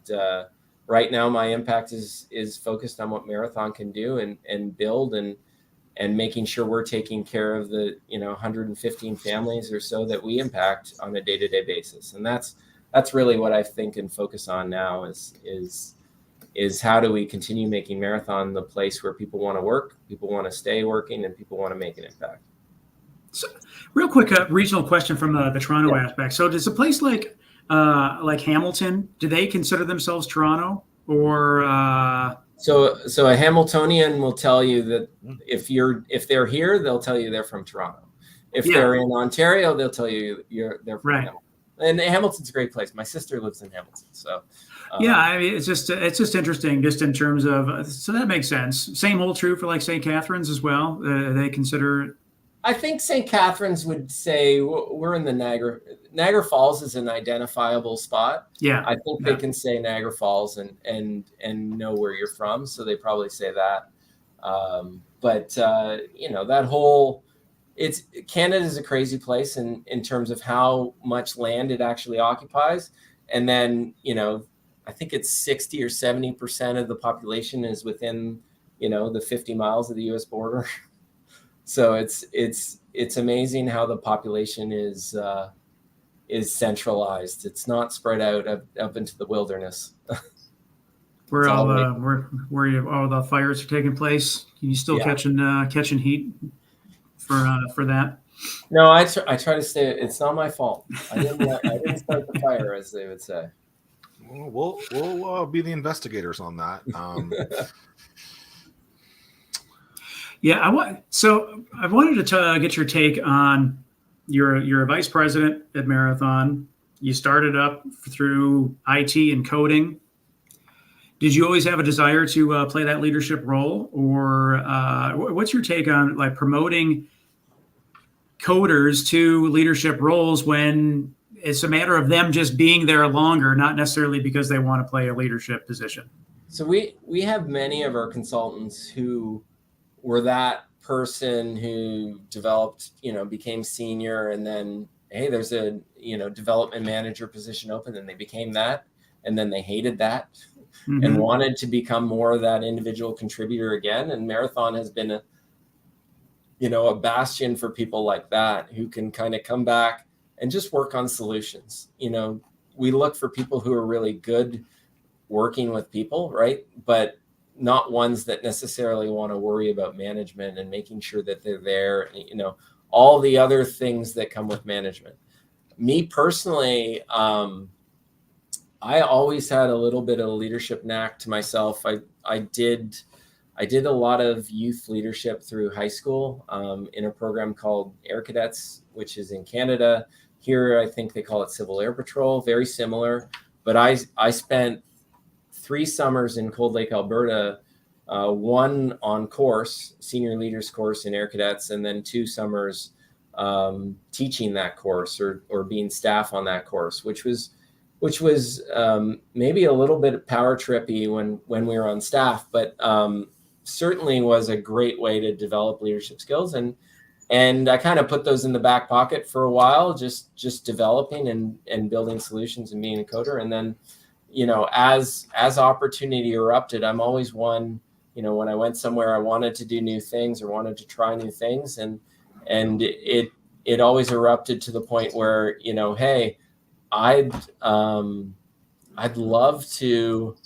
right now my impact is focused on what Marathon can do and build and making sure we're taking care of the, you know, 115 families or so that we impact on a day-to-day basis. And that's really what I think and focus on now is how do we continue making Marathon the place where people want to work, people want to stay working, and people want to make an impact. So, real quick, regional question from the Toronto aspect. So does a place like Hamilton, do they consider themselves Toronto, or? So a Hamiltonian will tell you that if they're here, they'll tell you they're from Toronto. If they're in Ontario, they'll tell you they're from Hamilton. And Hamilton's a great place. My sister lives in Hamilton, so. Yeah, I mean, it's just interesting, just in terms of, so that makes sense. Same hold true for like St. Catharines as well. They consider. I think St. Catharines would say we're in the Niagara Falls is an identifiable spot. Yeah, I think they can say Niagara Falls and know where you're from, so they probably say that. But you know, that whole. Canada is a crazy place in terms of how much land it actually occupies. And then, you know, I think it's 60 or 70% of the population is within, you know, the 50 miles of the US border. So it's amazing how the population is centralized. It's not spread out up into the wilderness. Where all the fires are taking place. You still catching heat for that? No, I try to stay. It's not my fault. I didn't start the fire, as they would say. Well, we'll be the investigators on that. Yeah, I wanted to get your take on you're a vice president at Marathon. You started up through IT and coding. Did you always have a desire to play that leadership role, or what's your take on like promoting coders to leadership roles when it's a matter of them just being there longer, not necessarily because they want to play a leadership position? So we have many of our consultants who were that person who developed, you know, became senior, and then, hey, there's a, you know, development manager position open, and they became that, and then they hated that. Mm-hmm. And wanted to become more of that individual contributor again. And Marathon has been a bastion for people like that who can kind of come back and just work on solutions. You know, we look for people who are really good working with people, right? But not ones that necessarily want to worry about management and making sure that they're there, you know, all the other things that come with management. Me personally, I always had a little bit of a leadership knack to myself. I did a lot of youth leadership through high school in a program called Air Cadets, which is in Canada. Here, I think they call it Civil Air Patrol, very similar. But I spent 3 summers in Cold Lake, Alberta, one on course, senior leaders course in Air Cadets, and then 2 summers teaching that course or being staff on that course, which was maybe a little bit power trippy when we were on staff, but certainly was a great way to develop leadership skills. And I kind of put those in the back pocket for a while, just developing and building solutions and being a coder. And then, as opportunity erupted, I'm always one, when I went somewhere, I wanted to do new things or wanted to try new things. And it always erupted to the point where, hey, I'd love to,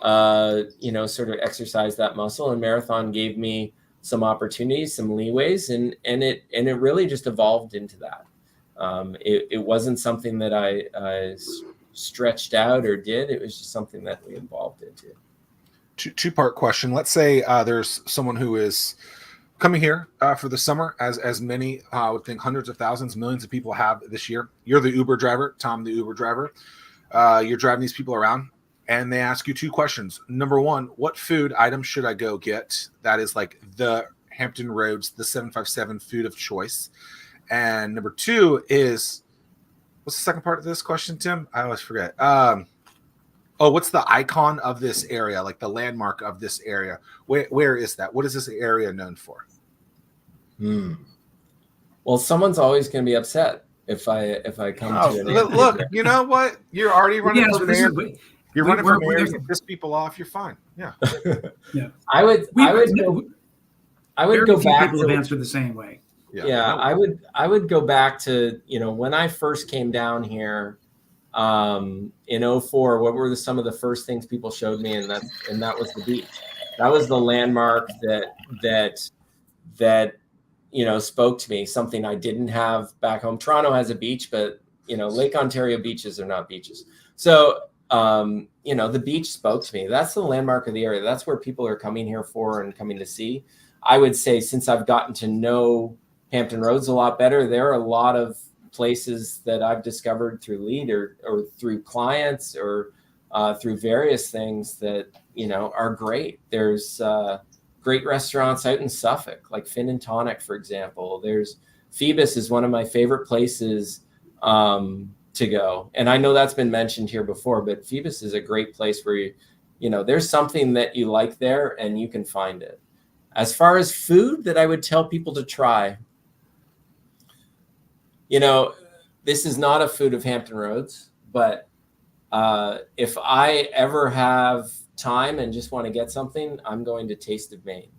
sort of exercise that muscle, and marathon gave me some opportunities, some leeways, and it really just evolved into that. It wasn't something that I stretched out or did. It was just something that we evolved into. Two-part question. Let's say there's someone who is coming here for the summer, as many, I would think hundreds of thousands, millions of people have this year. You're the Uber driver, Tom, the Uber driver. You're driving these people around, and they ask you 2 questions. Number 1, what food item should I go get that is like the Hampton Roads, the 757 food of choice? And number 2 is, what's the second part of this question, Tim? I always forget. What's the icon of this area, like the landmark of this area? Where is that? What is this area known for? Well, someone's always going to be upset if I come to an look, you know what? You're already running for mayor. You're running for mayor. You piss people off. You're fine. Yeah. Yeah. I would go back. People have answered the same way. Yeah. I would go back to, when I first came down here in 04, what were some of the first things people showed me? And that was the beach. That was the landmark that spoke to me, something I didn't have back home. Toronto has a beach, but Lake Ontario beaches are not beaches. So the beach spoke to me. That's the landmark of the area. That's where people are coming here for and coming to see. I would say, since I've gotten to know Hampton Roads a lot better, there are a lot of places that I've discovered through lead or through clients or through various things that are great. There's great restaurants out in Suffolk, like Fin and Tonic, for example. There's Phoebus is one of my favorite places to go, and I know that's been mentioned here before, but Phoebus is a great place where there's something that you like there and you can find it. As far as food that I would tell people to try, this is not a food of Hampton Roads, but if I ever have time and just want to get something, I'm going to Taste of Maine,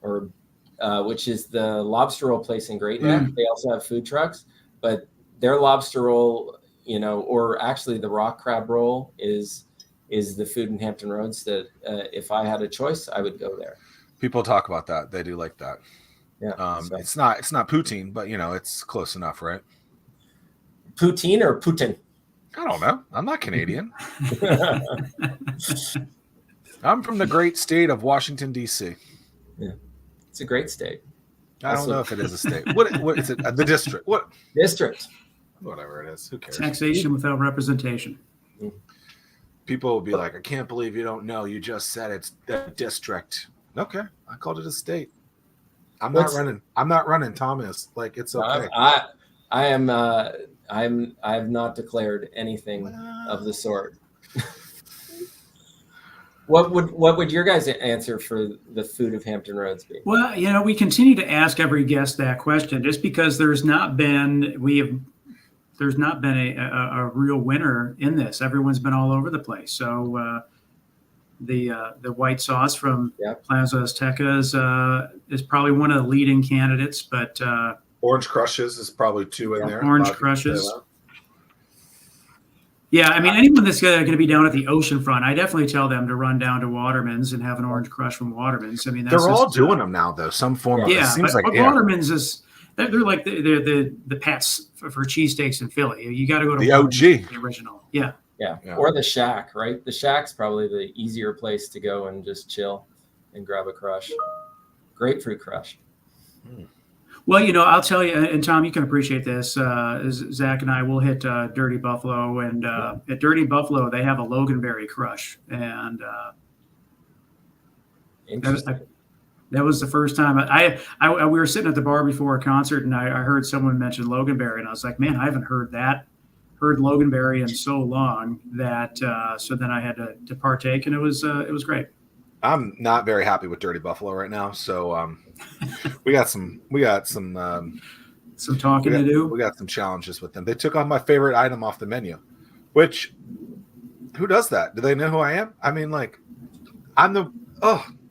or which is the lobster roll place in Great Neck. They also have food trucks, but their lobster roll, or actually the rock crab roll is the food in Hampton Roads that if I had a choice, I would go there. People talk about that. They do like that. Yeah. It's not poutine, but it's close enough, right? Poutine or Putin? I don't know. I'm not Canadian. I'm from the great state of Washington, D.C. Yeah, it's a great state. I don't know if it is a state. What is it? The district. What district? Whatever it is. Who cares? Taxation without representation. People will be like, I can't believe you don't know. You just said it's the district. Okay, I called it a state. I'm not running. Tom is. Like, it's okay. I have not declared anything of the sort. What would your guys' answer for the food of Hampton Roads be? Well, we continue to ask every guest that question, just because there's not been a real winner in this. Everyone's been all over the place. So the white sauce from Plaza Azteca is probably one of the leading candidates, but Orange Crushes is probably 2 in there. Orange Crushes. Yeah, I mean, anyone that's going to be down at the oceanfront, I definitely tell them to run down to Waterman's and have an Orange Crush from Waterman's. I mean, they're all doing them now, though. Some form of it seems but Waterman's is they're like the pets for cheesesteaks in Philly. You got to go to the OG, the original. Yeah, or the Shack, right? The Shack's probably the easier place to go and just chill and grab a crush. Grapefruit crush. Well, I'll tell you, and Tom, you can appreciate this. Zack and I will hit Dirty Buffalo, and at Dirty Buffalo, they have a Loganberry crush, and Interesting. That was the first time we were sitting at the bar before a concert, and I heard someone mention Loganberry, and I was like, man, I haven't heard Loganberry in so long that so then I had to partake, and it was great. I'm not very happy with Dirty Buffalo right now, so we got some talking to do. We got some challenges with them. They took on my favorite item off the menu, which who does that? Do they know who I am? I mean, like,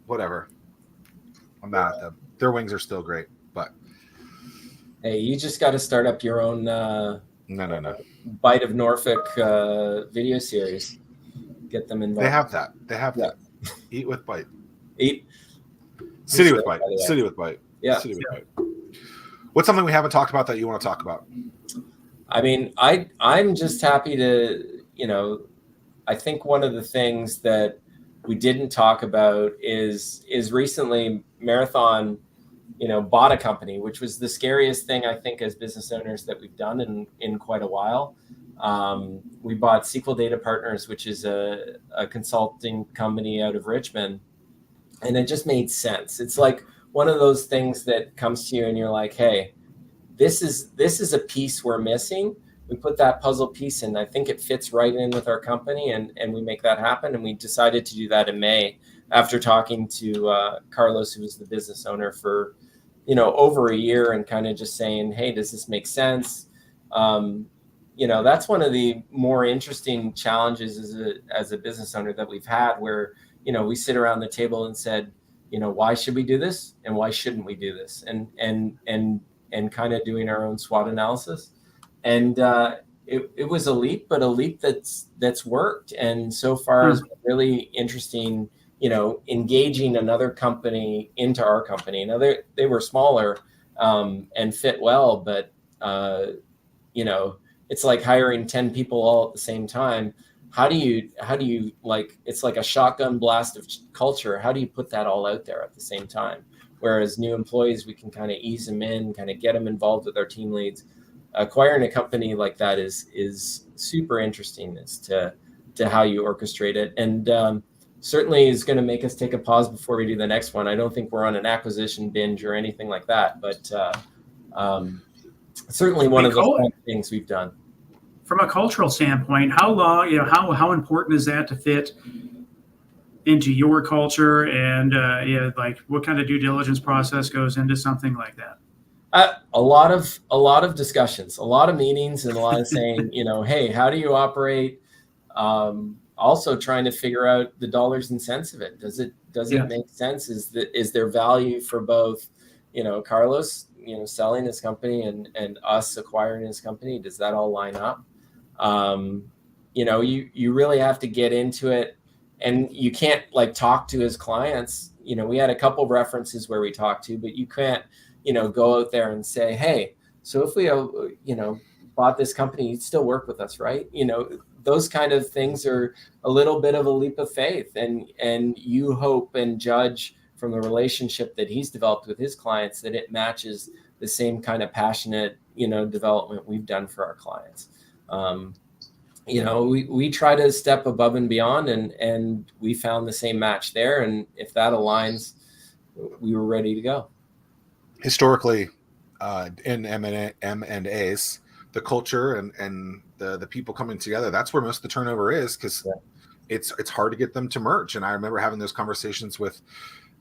whatever. I'm mad at them. Their wings are still great, but hey, you just got to start up your own no. Bite of Norfolk video series. Get them involved. They have that. Eat with Bite. City with Bite. City with Bite. Yeah. City with Bite. What's something we haven't talked about that you want to talk about? I mean, I'm just happy to, I think one of the things that we didn't talk about is recently Marathon, bought a company, which was the scariest thing I think as business owners that we've done in quite a while. We bought SQL Data Partners, which is a consulting company out of Richmond, and it just made sense. It's like one of those things that comes to you and you're like, hey, this is a piece we're missing. We put that puzzle piece in. I think it fits right in with our company, and we make that happen. And we decided to do that in May after talking to Carlos, who was the business owner for, over a year, and kind of just saying, hey, does this make sense? That's one of the more interesting challenges as a business owner that we've had, where, we sit around the table and said, why should we do this? And why shouldn't we do this? And kind of doing our own SWOT analysis. And it was a leap, but a leap that's worked. And so far has been really interesting, engaging another company into our company. Now they were smaller and fit well, but it's like hiring 10 people all at the same time. How do you like, it's like a shotgun blast of culture. How do you put that all out there at the same time? Whereas new employees, we can kind of ease them in, kind of get them involved with our team leads. Acquiring a company like that is super interesting as to how you orchestrate it. And certainly is going to make us take a pause before we do the next one. I don't think we're on an acquisition binge or anything like that, but certainly one of the things we've done. From a cultural standpoint, how long, how important is that to fit into your culture, and like what kind of due diligence process goes into something like that? A lot of discussions, a lot of meetings, and a lot of saying, hey, how do you operate? Also trying to figure out the dollars and cents of it. Does it make sense? Is there value for both, Carlos, selling his company and us acquiring his company? Does that all line up? You really have to get into it, and you can't like talk to his clients. We had a couple of references where we talked to, but you can't, go out there and say, hey, so if we, bought this company, you'd still work with us, right? Those kind of things are a little bit of a leap of faith, and you hope and judge from the relationship that he's developed with his clients that it matches the same kind of passionate, development we've done for our clients. We try to step above and beyond, and we found the same match there. And if that aligns, we were ready to go. Historically, in M&As, the culture and the people coming together, that's where most of the turnover is, because it's hard to get them to merge. And I remember having those conversations with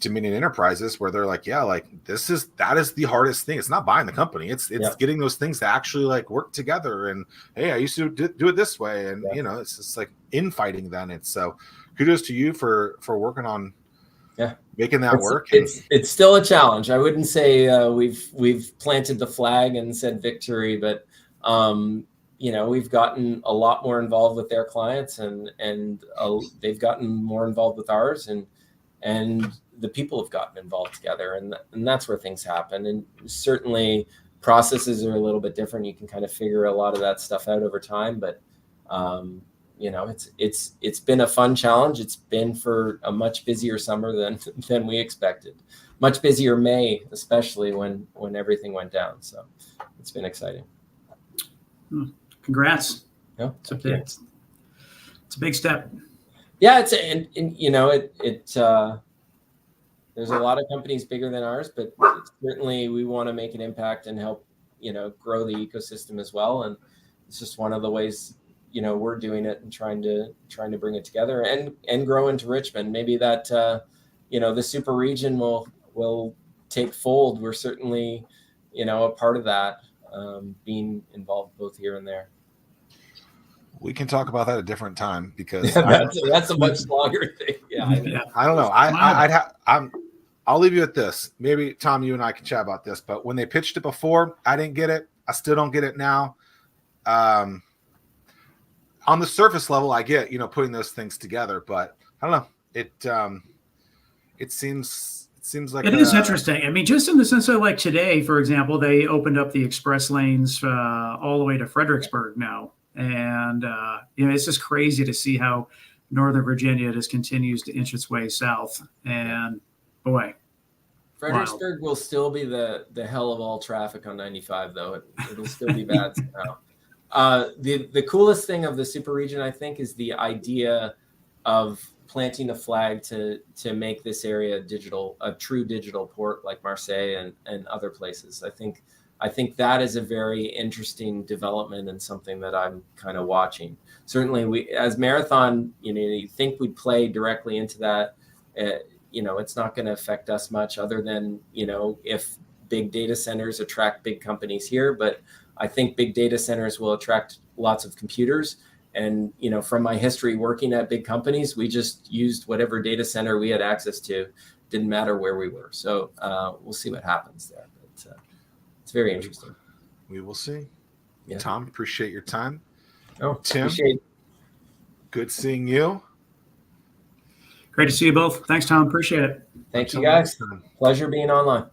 Dominion Enterprises where they're like, that is the hardest thing. It's not buying the company. It's getting those things to actually like work together. And hey, I used to do it this way. And it's just like infighting then. It's so kudos to you for working on making that work. It's still a challenge. I wouldn't say we've planted the flag and said victory, but we've gotten a lot more involved with their clients, and they've gotten more involved with ours, and the people have gotten involved together, and that's where things happen. And certainly processes are a little bit different. You can kind of figure a lot of that stuff out over time, but it's been a fun challenge. It's been for a much busier summer than we expected. Much busier May, especially when everything went down. So it's been exciting. Congrats. Yeah, it's a big step. Yeah, there's a lot of companies bigger than ours, but certainly we want to make an impact and help, grow the ecosystem as well. And it's just one of the ways, we're doing it and trying to bring it together and grow into Richmond. Maybe that, the super region will take fold. We're certainly, a part of that, being involved both here and there. We can talk about that at a different time because that's a much longer thing. Yeah. I don't know. I'll leave you at this. Maybe Tom, you and I can chat about this, but when they pitched it before, I didn't get it. I still don't get it now. On the surface level, I get, putting those things together, but I don't know. It seems like it is interesting. I mean, just in the sense of like today, for example, they opened up the express lanes all the way to Fredericksburg now. And, it's just crazy to see how Northern Virginia just continues to inch its way south. And boy, Fredericksburg will still be the hell of all traffic on 95, though. It'll still be bad somehow. The coolest thing of the super region, I think, is the idea of planting a flag to make this area a true digital port like Marseille and other places. I think that is a very interesting development and something that I'm kind of watching. Certainly, we as Marathon, you think we'd play directly into that. It's not going to affect us much other than, if big data centers attract big companies here. But I think big data centers will attract lots of computers. And, from my history working at big companies, we just used whatever data center we had access to. Didn't matter where we were. So we'll see what happens there. But it's very interesting. We will see. Yeah. Tom, appreciate your time. Oh, Tim, good seeing you. Great to see you both. Thanks, Tom. Appreciate it. Thank you, guys. Pleasure being online.